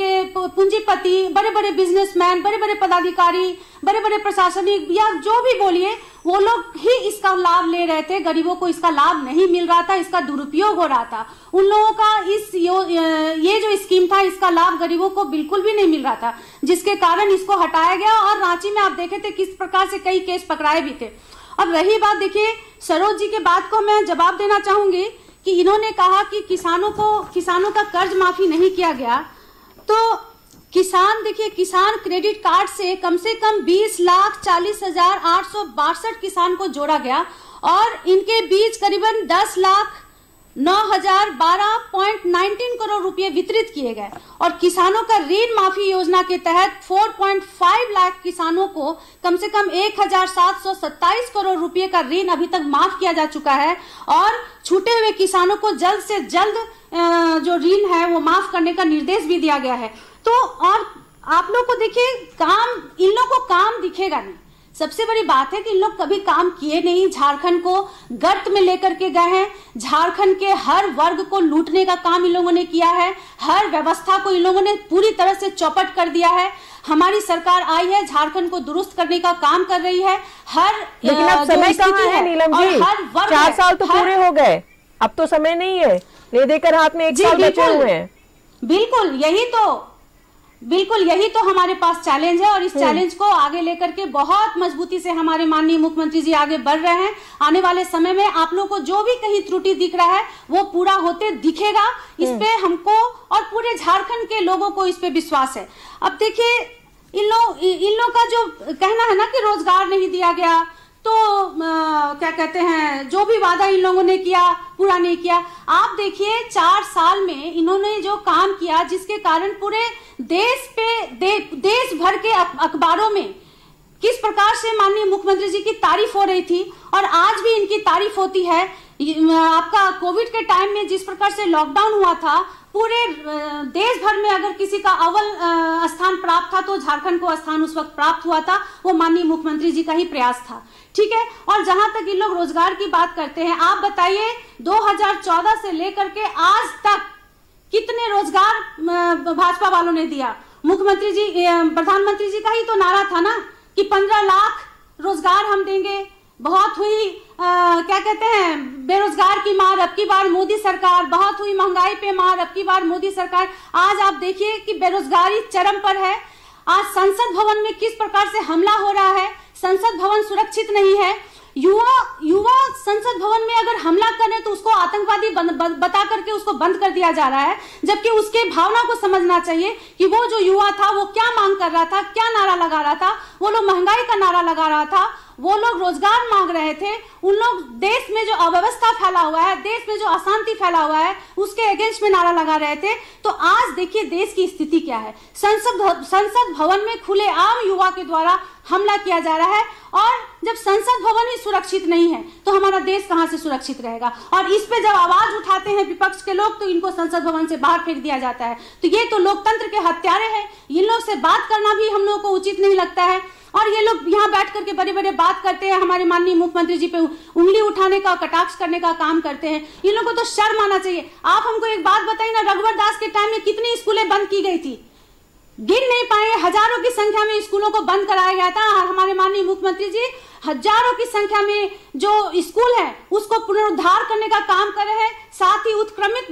बड़े बड़े बिजनेसमैन, बड़े बड़े पदाधिकारी, बड़े बड़े प्रशासनिक या जो भी बोलिए, वो लोग ही इसका लाभ ले रहे थे। गरीबों को इसका लाभ नहीं मिल रहा था, इसका दुरुपयोग हो रहा था। उन लोगों का ये जो स्कीम था, इसका लाभ गरीबों को बिल्कुल भी नहीं मिल रहा था, जिसके कारण इसको हटाया गया। और रांची में आप देखे थे किस प्रकार से कई केस पकड़ाए भी थे। अब रही बात, देखिए सरोज जी के बात को मैं जवाब देना चाहूंगी कि इन्होंने कहा कि किसानों का कर्ज माफी नहीं किया गया। तो किसान, देखिए किसान क्रेडिट कार्ड से कम 20,40,862 किसान को जोड़ा गया और इनके बीच करीबन 10,09,012.19 करोड़ रुपए वितरित किए गए। और किसानों का ऋण माफी योजना के तहत 4.5 लाख किसानों को कम से कम 1,727 करोड़ रुपए का ऋण अभी तक माफ किया जा चुका है। और छूटे हुए किसानों को जल्द से जल्द जो ऋण है वो माफ करने का निर्देश भी दिया गया है। तो और आप लोग को देखिए, इन लोग को काम दिखेगा नहीं। सबसे बड़ी बात है कि इन लोग कभी काम किए नहीं, झारखंड को गर्त में लेकर के गए हैं। झारखंड के हर वर्ग को लूटने का काम इन लोगों ने किया है, हर व्यवस्था को इन लोगों ने पूरी तरह से चौपट कर दिया है। हमारी सरकार आई है, झारखंड को दुरुस्त करने का काम कर रही है। लेकिन अब समय कहाँ है नीलम जी? 4 साल तो पूरे हो गए, अब तो समय नहीं है। ले देकर हाथ में 1 साल बचे हुए हैं। बिल्कुल यही तो हमारे पास चैलेंज है और इस चैलेंज को आगे लेकर के बहुत मजबूती से हमारे माननीय मुख्यमंत्री जी आगे बढ़ रहे हैं। आने वाले समय में आप लोग को जो भी कहीं त्रुटि दिख रहा है वो पूरा होते दिखेगा। इस पे हमको और पूरे झारखंड के लोगों को इस पे विश्वास है। अब देखिए इन लोग का जो कहना है ना कि रोजगार नहीं दिया गया, तो क्या कहते हैं, जो भी वादा इन लोगों ने किया पूरा नहीं किया। आप देखिए 4 साल में इन्होंने जो काम किया, जिसके कारण पूरे देश भर के अखबारों में किस प्रकार से माननीय मुख्यमंत्री जी की तारीफ हो रही थी और आज भी इनकी तारीफ होती है आपका कोविड के टाइम में जिस प्रकार से लॉकडाउन हुआ था, पूरे देश भर में अगर किसी का अव्वल स्थान प्राप्त था तो झारखंड को स्थान उस वक्त प्राप्त हुआ था। वो माननीय मुख्यमंत्री जी का ही प्रयास था, ठीक है। और जहां तक इन लोग रोजगार की बात करते हैं, आप बताइए 2014 से लेकर के आज तक कितने रोजगार भाजपा वालों ने दिया। मुख्यमंत्री जी, प्रधानमंत्री जी का ही तो नारा था ना कि 15 लाख रोजगार हम देंगे। बहुत हुई क्या कहते हैं, बेरोजगार की मार, अब की बार मोदी सरकार। बहुत हुई महंगाई पे मार, अब की बार मोदी सरकार। आज आप देखिए कि बेरोजगारी चरम पर है। आज संसद भवन में किस प्रकार से हमला हो रहा है, संसद भवन सुरक्षित नहीं है। युवा संसद भवन में अगर हमला करें तो उसको आतंकवादी बता करके उसको बंद कर दिया जा रहा है, जबकि उसके भावना को समझना चाहिए कि वो जो युवा था वो क्या मांग कर रहा था, क्या नारा लगा रहा था। वो लोग महंगाई का नारा लगा रहा था, वो लोग रोजगार मांग रहे थे। उन लोग देश में जो अव्यवस्था फैला हुआ है, देश में जो अशांति फैला हुआ है, उसके अगेंस्ट में नारा लगा रहे थे। तो आज देखिए देश की स्थिति क्या है। संसद भवन में खुलेआम युवा के द्वारा हमला किया जा रहा है। और जब संसद भवन ही सुरक्षित नहीं है तो हमारा देश कहां से सुरक्षित रहेगा। और इस पे जब आवाज उठाते हैं विपक्ष के लोग तो इनको संसद भवन से बाहर फेंक दिया जाता है। तो ये तो लोकतंत्र के हत्यारे हैं। इन लोग से बात करना भी हम लोगों को उचित नहीं लगता है। और ये लोग यहाँ बैठ करके बड़े बड़े बात करते हैं, हमारे माननीय मुख्यमंत्री जी पे उंगली उठाने का, कटाक्ष करने का काम करते हैं। इन लोगों को तो शर्म आना चाहिए। आप हमको एक बात बताइए ना, रघुवर दास के टाइम में कितनी स्कूलें बंद की गई थी, गिन नहीं पाए। हजारों की संख्या में स्कूलों को बंद कराया गया था। हमारे माननीय मुख्यमंत्री जी हजारों की संख्या में जो स्कूल है उसको पुनरुद्धार करने का काम कर रहे हैं। साथ ही उत्क्रमित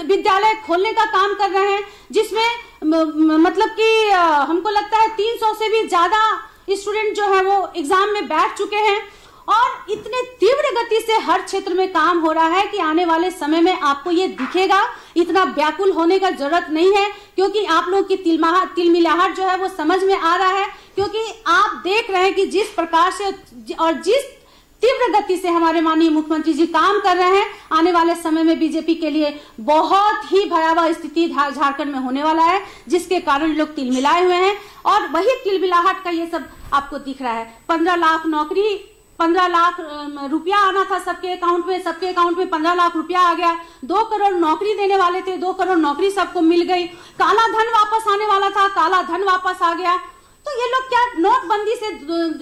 विद्यालय खोलने का काम कर रहे हैं, जिसमें मतलब कि हमको लगता है 300 से भी ज्यादा स्टूडेंट जो है वो एग्जाम में बैठ चुके हैं। और इतने तीव्र गति से हर क्षेत्र में काम हो रहा है कि आने वाले समय में आपको ये दिखेगा। इतना व्याकुल होने का जरूरत नहीं है, क्योंकि आप लोगों की तिलमिलाहट जो है वो समझ में आ रहा है। क्योंकि आप देख रहे हैं कि जिस प्रकार से और जिस तीव्र गति से हमारे माननीय मुख्यमंत्री जी काम कर रहे हैं, आने वाले समय में बीजेपी के लिए बहुत ही भयावह स्थिति झारखंड में होने वाला है, जिसके कारण लोग तिलमिलाए हुए हैं। और वही तिलमिलाहट का ये सब आपको दिख रहा है। 15 लाख नौकरी, 15 लाख रुपया आना था सबके अकाउंट में 15 लाख रुपया आ गया। 2 करोड़ नौकरी देने वाले थे, 2 करोड़ नौकरी सबको मिल गई। काला धन वापस आने वाला था, काला धन वापस आ गया। तो ये लोग क्या नोटबंदी से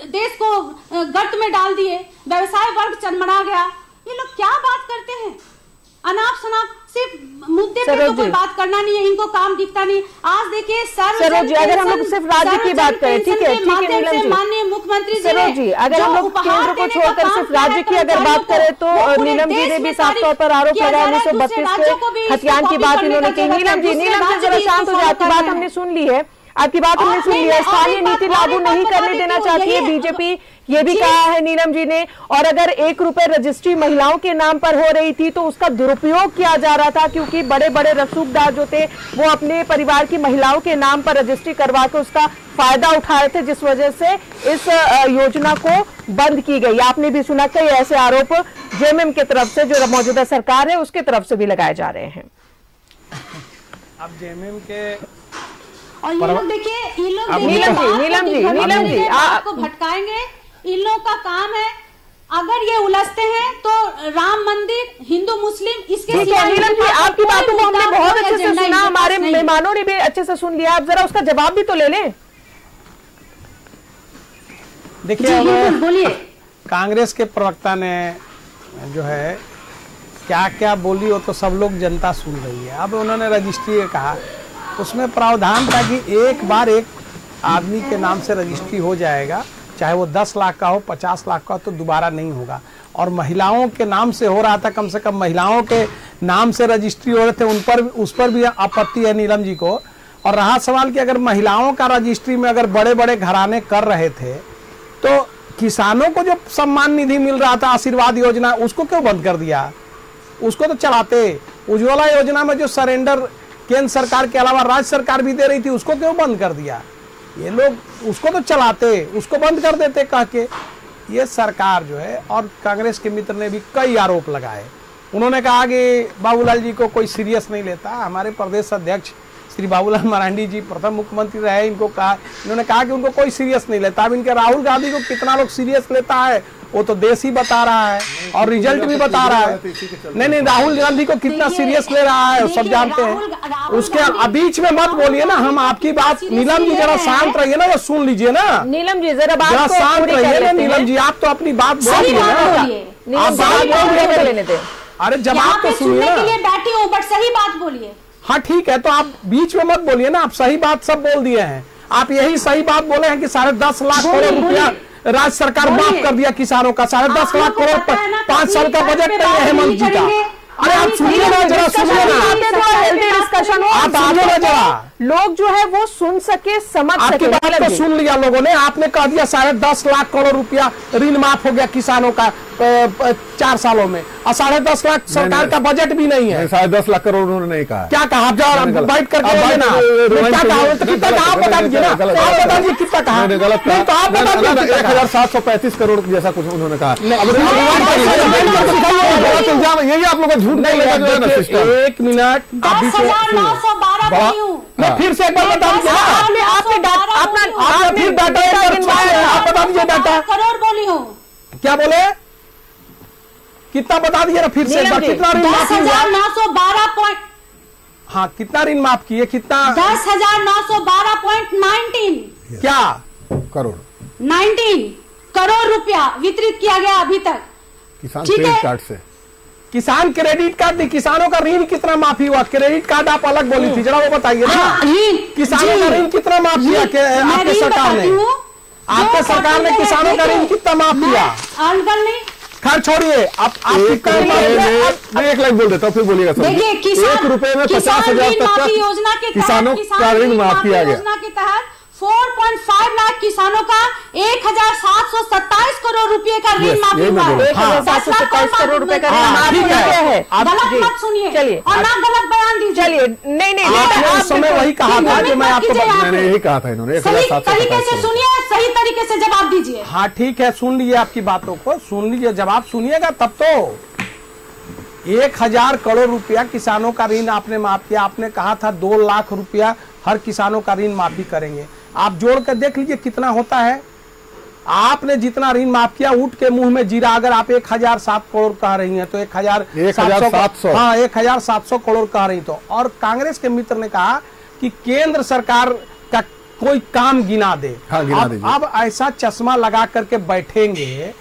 देश को गर्त में डाल दिए, व्यवसाय वर्ग चरमरा गया। ये लोग क्या बात करते हैं, अनाप शनाप, सिर्फ मुद्दे पे तो कोई बात करना नहीं है, इनको काम दिखता नहीं। आज देखिए सरोज जी, अगर हम लोग सिर्फ राज्य की बात करें, ठीक है नीलम जी, माननीय मुख्यमंत्री सरोज जी, अगर हम लोग केंद्र को छोड़कर सिर्फ राज्य की अगर बात करें तो नीलम जी ने भी साफ तौर पर आरोप लगाया 1932 के खतियान की बात इन्होंने की। नीलम जी जरा शांत हो जाए, आपकी बात हमने सुन ली है, आपकी बात हमने सुन ली है। स्थानीय नीति लागू नहीं करने देना चाहती है बीजेपी, ये भी कहा है नीलम जी ने। और अगर 1 रुपए रजिस्ट्री महिलाओं के नाम पर हो रही थी तो उसका दुरुपयोग किया जा रहा था, क्योंकि बड़े बड़े रसूखदार जो थे वो अपने परिवार की महिलाओं के नाम पर रजिस्ट्री करवा के उसका फायदा उठा रहे थे, जिस वजह से इस योजना को बंद की गई। आपने भी सुना कई ऐसे आरोप जेएमएम की तरफ से, जो मौजूदा सरकार है उसके तरफ से भी लगाए जा रहे हैं। अब जेएमएम के और ये लोग देखिए, नीलम जी आपको भटकाएंगे। इन लोगों का काम है, अगर ये उलझते हैं तो राम मंदिर, हिंदू मुस्लिम, इसके नीलम जी आपकी बातों को हमने बहुत अच्छे से सुना, हमारे मेहमानों ने भी अच्छे से सुन लिया। आप जरा उसका जवाब भी तो ले लें। देखिए बोलिए, कांग्रेस के प्रवक्ता ने जो है क्या क्या बोली वो तो सब लोग जनता सुन रही है। अब उन्होंने रजिस्ट्री कहा, उसमें प्रावधान था कि एक बार एक आदमी के नाम से रजिस्ट्री हो जाएगा, चाहे वो 10 लाख का हो, 50 लाख का हो, तो दोबारा नहीं होगा। और महिलाओं के नाम से हो रहा था, कम से कम महिलाओं के नाम से रजिस्ट्री हो रहे थे, उस पर भी आपत्ति है नीलम जी को। और रहा सवाल कि अगर महिलाओं का रजिस्ट्री में अगर बड़े बड़े घराने कर रहे थे तो किसानों को जो सम्मान निधि मिल रहा था, आशीर्वाद योजना, उसको क्यों बंद कर दिया? उसको तो चलाते। उज्ज्वला योजना में जो सरेंडर केंद्र सरकार के अलावा राज्य सरकार भी दे रही थी, उसको क्यों बंद कर दिया? ये लोग उसको तो चलाते, उसको बंद कर देते कह के। ये सरकार जो है, और कांग्रेस के मित्र ने भी कई आरोप लगाए। उन्होंने कहा कि बाबूलाल जी को कोई सीरियस नहीं लेता। हमारे प्रदेश अध्यक्ष श्री बाबूलाल मरांडी जी प्रथम मुख्यमंत्री रहे, इन्होंने कहा कि उनको कोई सीरियस नहीं लेता। अब इनके राहुल गांधी को कितना लोग सीरियस लेता है वो तो देश ही बता रहा है और रिजल्ट भी बता रहा है। नहीं, राहुल गांधी को कितना सीरियस ले रहा है सब जानते हैं। उसके बीच में मत बोलिए ना, हम आपकी बात, नीलम जी जरा शांत रहिए ना, वो सुन लीजिए ना। नीलम जी जरा शांत रहिए ना। नीलम जी आप तो अपनी बात बोलिए ना, आप बात लेने दें। अरे जवाब तो सुनिए ना। बैठी हूँ बट सही बात बोलिए। हाँ ठीक है, तो आप बीच में मत बोलिए ना, आप सही बात सब बोल दिए हैं। आप यही सही बात बोले हैं कि 10.5 लाख करोड़ रुपया राज्य सरकार माफ कर दिया किसानों का। 10.5 लाख करोड़ 5 साल का बजट नहीं है हेमंत जी का। अरे आप सुनिए ना, जरा सुनिए ना, डिस्कशन हो, आप सुनिए ना जरा, लोग जो है वो सुन सके, समझ सके। आपकी बात को सुन लिया लोगों ने। आपने कह दिया 10.5 लाख करोड़ रुपया ऋण माफ हो गया किसानों का 4 सालों में, और 10.5 लाख सरकार का बजट भी नहीं है। 10.5 लाख करोड़ उन्होंने नहीं कहा। क्या कहा? आप बाइट करके बोलिए ना, क्या कहा? तो कितना कहा आप बता दीजिए ना, आप बता दीजिए कितना कहा। गलत कहा, तो आप बता दीजिए 1735 करोड़ जैसा कुछ उन्होंने कहा। यही आप लोगों को झूठ नहीं लगा। 1 मिनट, 10,912 मैं फिर से एक बार बता दीजिए, आपने फिर डाटा आप बता दीजिए, डाटा करोड़ बोली हूँ। क्या बोले, कितना बता दीजिए ना फिर से एक बार, कितना ऋण माफ हुआ? 10,912 हाँ, कितना ऋण माफ किए? कितना? 10,912.19 क्या करोड़ 19 करोड़ रुपया वितरित किया गया अभी तक किसान क्रेडिट कार्ड से। किसान क्रेडिट कार्ड नहीं, किसानों का ऋण कितना माफी हुआ? क्रेडिट कार्ड आप अलग बोली थी, जरा वो बताइए ना। किसानों का ऋण कितना माफ किया आपके सरकार ने? आपके सरकार ने किसानों का ऋण कितना माफ किया? खैर छोड़िए, आप मैं एक लाइन बोल देता हूँ फिर बोलिएगा। देखिए, 1 रुपए में 50,000 तक का योजना के किसानों का ऋण माफ किया गया। योजना के तहत 4.5 लाख किसानों का 1,727 करोड़ रुपए का ऋण माफी हुआ है। 1,727 करोड़ रुपए का ऋण माफी है। गलत मत सुनिए, चलिए, और ना गलत बयान दीजिए। चलिए, नहीं, आप समय वही कहा था जो मैं आपको, मैंने यही कहा था। इन्होंने सही तरीके से सुनिए, सही तरीके से जवाब दीजिए। हाँ ठीक है, सुन लीजिए, आपकी बातों को सुन लीजिए, जवाब सुनिएगा तब तो। 1,000 करोड़ रुपया किसानों का ऋण आपने माफ किया। आपने कहा था 2 लाख रुपया हर किसानों का ऋण माफी करेंगे। आप जोड़ कर देख लीजिए कितना होता है। आपने जितना ऋण माफ किया ऊँट के मुंह में जीरा। अगर आप 1,007 करोड़ कह रही हैं तो 1,700, हाँ 1,700 करोड़ कह रही तो। और कांग्रेस के मित्र ने कहा कि केंद्र सरकार का कोई काम गिना दे। हाँ, अब ऐसा चश्मा लगा करके बैठेंगे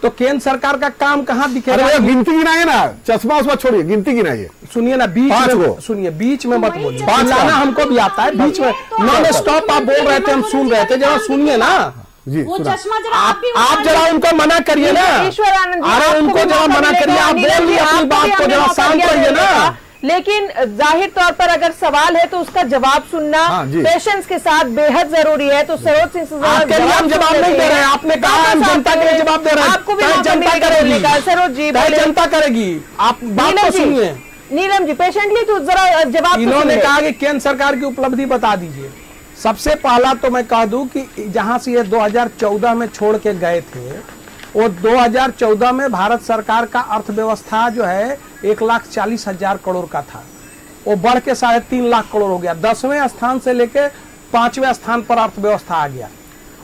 तो केंद्र सरकार का काम कहाँ दिखेगा? गिनती गिनाइए ना, चश्मा उसमें छोड़िए, गिनती गिनाइए। सुनिए ना, बीच में सुनिए, बीच में मत बोलिए। चिल्लाना हमको भी आता है, बीच में नॉन स्टॉप आप बोल रहे थे, हम सुन रहे थे, जरा सुनिए ना जी। आप जरा उनको मना करिए ना, अरे उनको जरा मना करिए। आप बोल रही अपनी बात को, जरा शांत रहिए ना। लेकिन जाहिर तौर पर अगर सवाल है तो उसका जवाब सुनना पेशेंस के साथ बेहद जरूरी है। तो सरोज सिंह हम जवाब नहीं दे रहे हैं, आपने कहा हम जनता के लिए जवाब दे रहे हैं। आपको भी जनता करेगी, सरोज जी जनता करेगी। आप बात को सुनिए। नीलम जी पेशेंटली तो जरा जवाब। इन्होंने कहा कि केंद्र सरकार की उपलब्धि बता दीजिए। सबसे पहला तो मैं कह दूं कि जहां से ये 2014 में छोड़ के गए थे, वो 2014 में भारत सरकार का अर्थव्यवस्था जो है 1,40,000 करोड़ का था, वो बढ़ के 3.5 लाख करोड़ हो गया। 10वें स्थान से लेके 5वें स्थान पर अर्थव्यवस्था आ गया।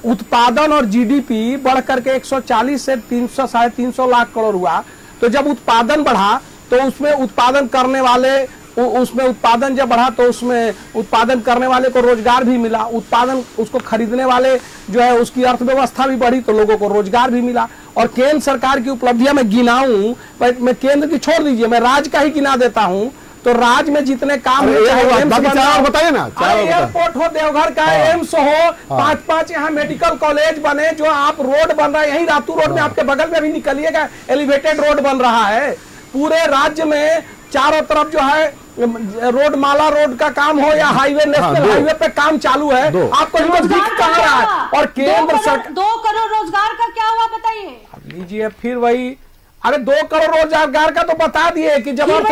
उत्पादन और जीडीपी बढ़ करके 140 से 300 350 लाख करोड़ हुआ। तो जब उत्पादन बढ़ा तो उसमें उत्पादन करने वाले, उसमें उत्पादन जब बढ़ा तो उसमें उत्पादन करने वाले को रोजगार भी मिला। उत्पादन उसको खरीदने वाले जो है उसकी अर्थव्यवस्था भी बढ़ी तो लोगों को रोजगार भी मिला। और केंद्र सरकार की उपलब्धियां मैं गिनाऊं, मैं केंद्र की छोड़ दीजिए, मैं राज्य का ही गिना देता हूं। तो राज्य में जितने काम बताइए ना, एयरपोर्ट हो देवघर का, एम्स हो, 5 यहाँ मेडिकल कॉलेज बने, जो आप रोड बन रहा है यही रातू रोड में आपके बगल में भी निकलिएगा, एलिवेटेड रोड बन रहा है। पूरे राज्य में चारों तरफ जो है रोड, माला रोड का काम हो या हाईवे, नेशनल हाईवे पे काम चालू है। आपको दिख कहाँ रहा है? और केंद्र सरकार 2 करोड़ रोजगार का क्या हुआ बताइए? लीजिए फिर वही, अरे 2 करोड़ रोजगार का तो बता दिए कि जब मैं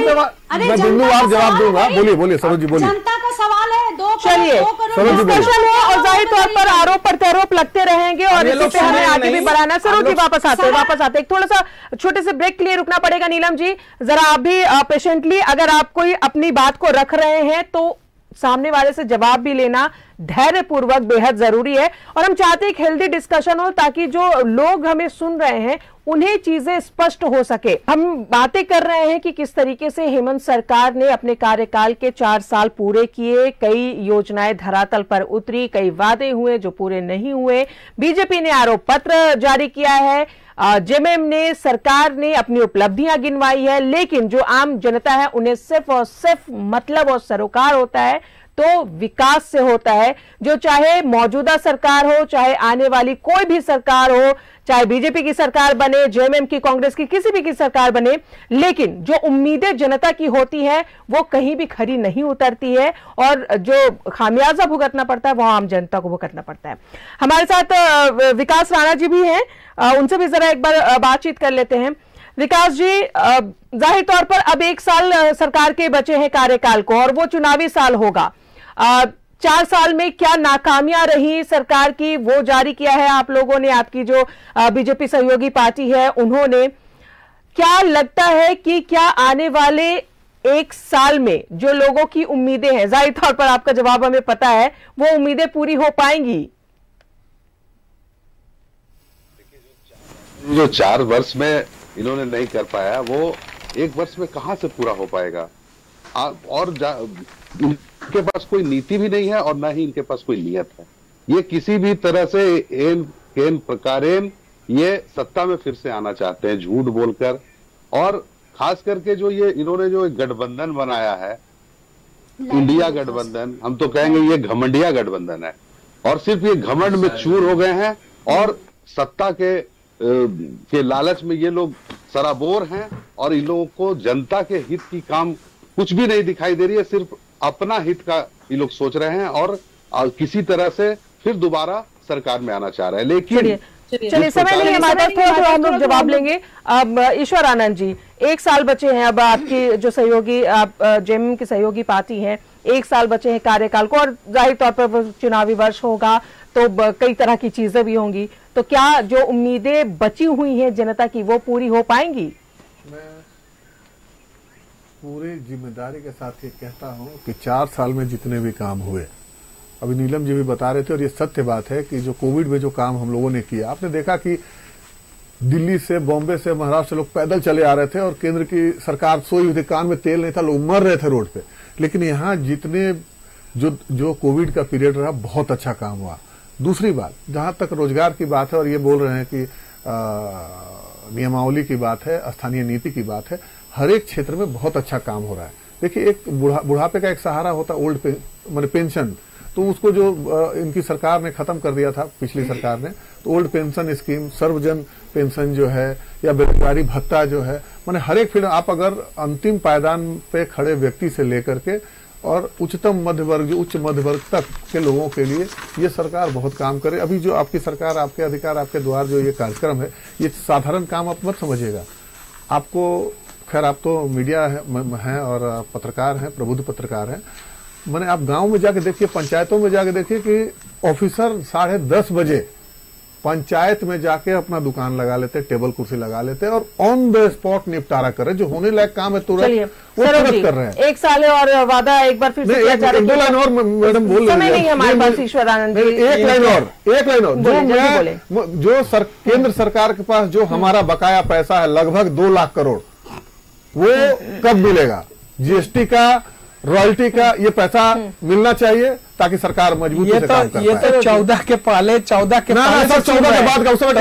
जवाब दूंगा। बोलिए सरोज जी, बोलिए। जनता का सवाल है। 2 चलिए, डिस्कशन है और जाहिर तौर पर आरोप प्रत्यारोप लगते रहेंगे और इसी पे हमें आगे भी बढ़ाना। सरोज जी वापस आते एक थोड़ा सा छोटे से ब्रेक के लिए रुकना पड़ेगा। नीलम जी जरा आप भी पेशेंटली, अगर आप कोई अपनी बात को रख रहे हैं तो सामने वाले से जवाब भी लेना धैर्य पूर्वक बेहद जरूरी है। और हम चाहते हैं एक हेल्दी डिस्कशन हो ताकि जो लोग हमें सुन रहे हैं उन्हें चीजें स्पष्ट हो सके। हम बातें कर रहे हैं कि किस तरीके से हेमंत सरकार ने अपने कार्यकाल के 4 साल पूरे किए, कई योजनाएं धरातल पर उतरी, कई वादे हुए जो पूरे नहीं हुए। बीजेपी ने आरोप पत्र जारी किया है, जेएमएम ने, सरकार ने अपनी उपलब्धियां गिनवाई है, लेकिन जो आम जनता है उन्हें सिर्फ और सिर्फ मतलब और सरोकार होता है तो विकास से होता है। जो चाहे मौजूदा सरकार हो, चाहे आने वाली कोई भी सरकार हो, चाहे बीजेपी की सरकार बने, जेएमएम की, कांग्रेस की, किसी भी की सरकार बने, लेकिन जो उम्मीदें जनता की होती है वो कहीं भी खरी नहीं उतरती है और जो खामियाजा भुगतना पड़ता है वो आम जनता को भुगतना पड़ता है। हमारे साथ विकास राणा जी भी हैं, उनसे भी जरा एक बार बातचीत कर लेते हैं। विकास जी, जाहिर तौर पर अब 1 साल सरकार के बचे हैं कार्यकाल को और वो चुनावी साल होगा। 4 साल में क्या नाकामियां रही सरकार की, वो जारी किया है आप लोगों ने, आपकी जो बीजेपी सहयोगी पार्टी है उन्होंने। क्या लगता है कि क्या आने वाले 1 साल में जो लोगों की उम्मीदें हैं, जाहिर तौर पर आपका जवाब हमें पता है, वो उम्मीदें पूरी हो पाएंगी? जो 4 वर्ष में इन्होंने नहीं कर पाया वो 1 वर्ष में कहां से पूरा हो पाएगा। और इनके पास कोई नीति भी नहीं है और ना ही इनके पास कोई नियत है। ये किसी भी तरह से केन प्रकारेन ये सत्ता में फिर से आना चाहते हैं, झूठ बोलकर। और खास करके जो ये इन्होंने जो एक गठबंधन बनाया है, इंडिया गठबंधन, हम तो कहेंगे ये घमंडिया गठबंधन है। और सिर्फ ये घमंड में चूर हो गए हैं और सत्ता के लालच में ये लोग सराबोर हैं और इन लोगों को जनता के हित की काम कुछ भी नहीं दिखाई दे रही है, सिर्फ अपना हित का ये लोग सोच रहे हैं और किसी तरह से फिर दोबारा सरकार में आना चाह रहे हैं। लेकिन चलिए समय नहीं हमारे पास, थोड़ा हम लोग जवाब लेंगे। अब ईश्वर आनंद जी, 1 साल बचे हैं, अब आपकी जो सहयोगी, आप जेएमएम की सहयोगी पार्टी हैं, 1 साल बचे हैं कार्यकाल को और जाहिर तौर पर चुनावी वर्ष होगा तो कई तरह की चीजें भी होंगी, तो क्या जो उम्मीदें बची हुई हैं जनता की वो पूरी हो पाएंगी? मैं पूरी जिम्मेदारी के साथ ये कहता हूं कि 4 साल में जितने भी काम हुए, अभी नीलम जी भी बता रहे थे और ये सत्य बात है कि जो कोविड में जो काम हम लोगों ने किया, आपने देखा कि दिल्ली से, बॉम्बे से, महाराष्ट्र से लोग पैदल चले आ रहे थे और केंद्र की सरकार सोई हुई थी, कान में तेल नहीं था, लोग मर रहे थे रोड पे। लेकिन यहाँ जितने जो कोविड का पीरियड रहा, बहुत अच्छा काम हुआ। दूसरी बात, जहां तक रोजगार की बात है और ये बोल रहे हैं कि नियमावली की बात है, स्थानीय नीति की बात है, हर एक क्षेत्र में बहुत अच्छा काम हो रहा है। देखिए, एक बुढ़ापे का एक सहारा होता है ओल्ड पेंशन, तो उसको जो इनकी सरकार ने खत्म कर दिया था, पिछली सरकार ने, तो ओल्ड पेंशन स्कीम, सर्वजन पेंशन जो है या बेरोजगारी भत्ता जो है, माने हर एक फील्ड, आप अगर अंतिम पायदान पे खड़े व्यक्ति से लेकर के और उच्चतम मध्य वर्ग, जो उच्च मध्य वर्ग तक के लोगों के लिए ये सरकार बहुत काम करे। अभी जो आपकी सरकार, आपके अधिकार, आपके द्वार, जो ये कार्यक्रम है, ये साधारण काम आप मत समझिएगा। आपको, खैर आप तो मीडिया है और पत्रकार हैं, प्रबुद्ध पत्रकार हैं, मैंने आप गांव में जाके देखिए, पंचायतों में जाके देखिए कि ऑफिसर 10:30 बजे पंचायत में जाके अपना दुकान लगा लेते, टेबल कुर्सी लगा लेते और ऑन द स्पॉट निपटारा कर रहे, जो होने लायक काम है तुरंत वो तुरंत कर रहे हैं। 1 साल और वादा एक बार फिर से किया जा रहा है। 2 लाइन और मैडम बोल रही समय नहीं हमारे पास ईश्वर आनंद जी, 1 लाइन और जो केंद्र सरकार के पास जो हमारा बकाया पैसा है लगभग 2 लाख करोड़, वो कब मिलेगा? जीएसटी का, रॉयल्टी का ये पैसा मिलना चाहिए ताकि सरकार मजबूती से काम कर पाए। ये तो 14 के पहले 14 के बाद का, उस समय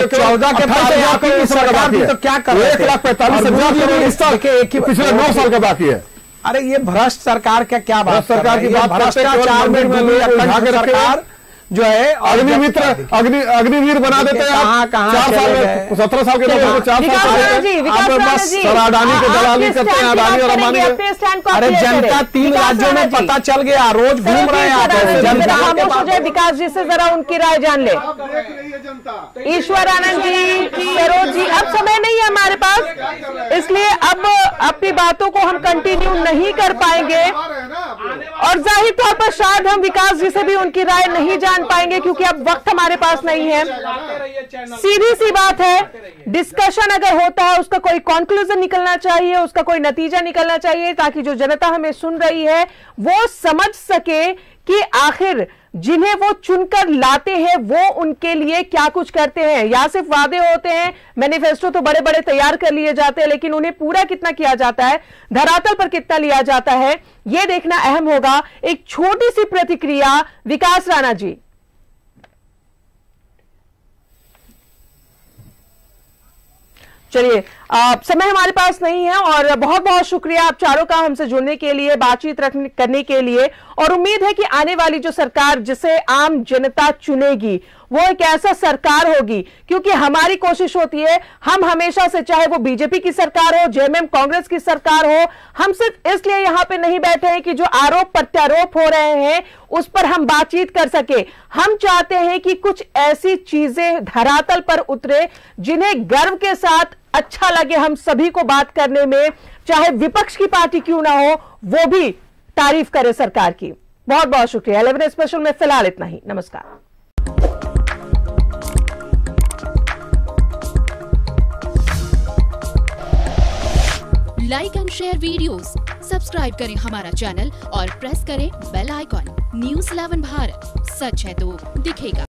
14 के पहले सरकार की तो क्या कर रहे थे? 1,45,000 करोड़ पिछले 9 साल का बाकी है। अरे ये भ्रष्ट सरकार का क्या बात, सरकार की बात, भ्रष्टाचार में सरकार जो है अग्निवीर बना देते हैं आप। 4 साल में 17 साल के लोगों को 4 साल सर अडानी को दलाली करते हैं, अडानी और अंबानी। अरे जनता 3 राज्यों में पता चल गया, रोज घूम रहे हैं। विकास जी से जरा उनकी राय जान ले। ईश्वर आनंद जी, सरोज जी, अब समय नहीं है हमारे पास, इसलिए अब अपनी बातों को हम कंटिन्यू नहीं कर पाएंगे और जाहिर तौर पर शायद हम विकास जी से भी उनकी राय नहीं जान पाएंगे क्योंकि अब वक्त हमारे पास नहीं है। सीधी सी बात है, डिस्कशन अगर होता है उसका कोई कंक्लूजन निकलना चाहिए, उसका कोई नतीजा निकलना चाहिए, ताकि जो जनता हमें सुन रही है वो समझ सके कि आखिर जिन्हें वो चुनकर लाते हैं वो उनके लिए क्या कुछ करते हैं। या सिर्फ वादे होते हैं, मैनिफेस्टो तो बड़े बड़े तैयार कर लिए जाते हैं, लेकिन उन्हें पूरा कितना किया जाता है, धरातल पर कितना लिया जाता है, यह देखना अहम होगा। एक छोटी सी प्रतिक्रिया विकास राणा जी। चलिए, समय हमारे पास नहीं है और बहुत बहुत शुक्रिया आप चारों का हमसे जुड़ने के लिए, बातचीत करने के लिए। और उम्मीद है कि आने वाली जो सरकार जिसे आम जनता चुनेगी वो एक ऐसा सरकार होगी, क्योंकि हमारी कोशिश होती है, हम हमेशा से, चाहे वो बीजेपी की सरकार हो, जेएमएम कांग्रेस की सरकार हो, हम सिर्फ इसलिए यहां पे नहीं बैठे हैं कि जो आरोप प्रत्यारोप हो रहे हैं उस पर हम बातचीत कर सके। हम चाहते हैं कि कुछ ऐसी चीजें धरातल पर उतरे जिन्हें गर्व के साथ अच्छा लगे हम सभी को बात करने में, चाहे विपक्ष की पार्टी क्यों ना हो वो भी तारीफ करे सरकार की। बहुत बहुत शुक्रिया। 11 स्पेशल में फिलहाल इतना ही। नमस्कार। Like and share videos, subscribe करें हमारा चैनल और प्रेस करें बेल आइकॉन। न्यूज़ 11 भारत, सच है तो दिखेगा।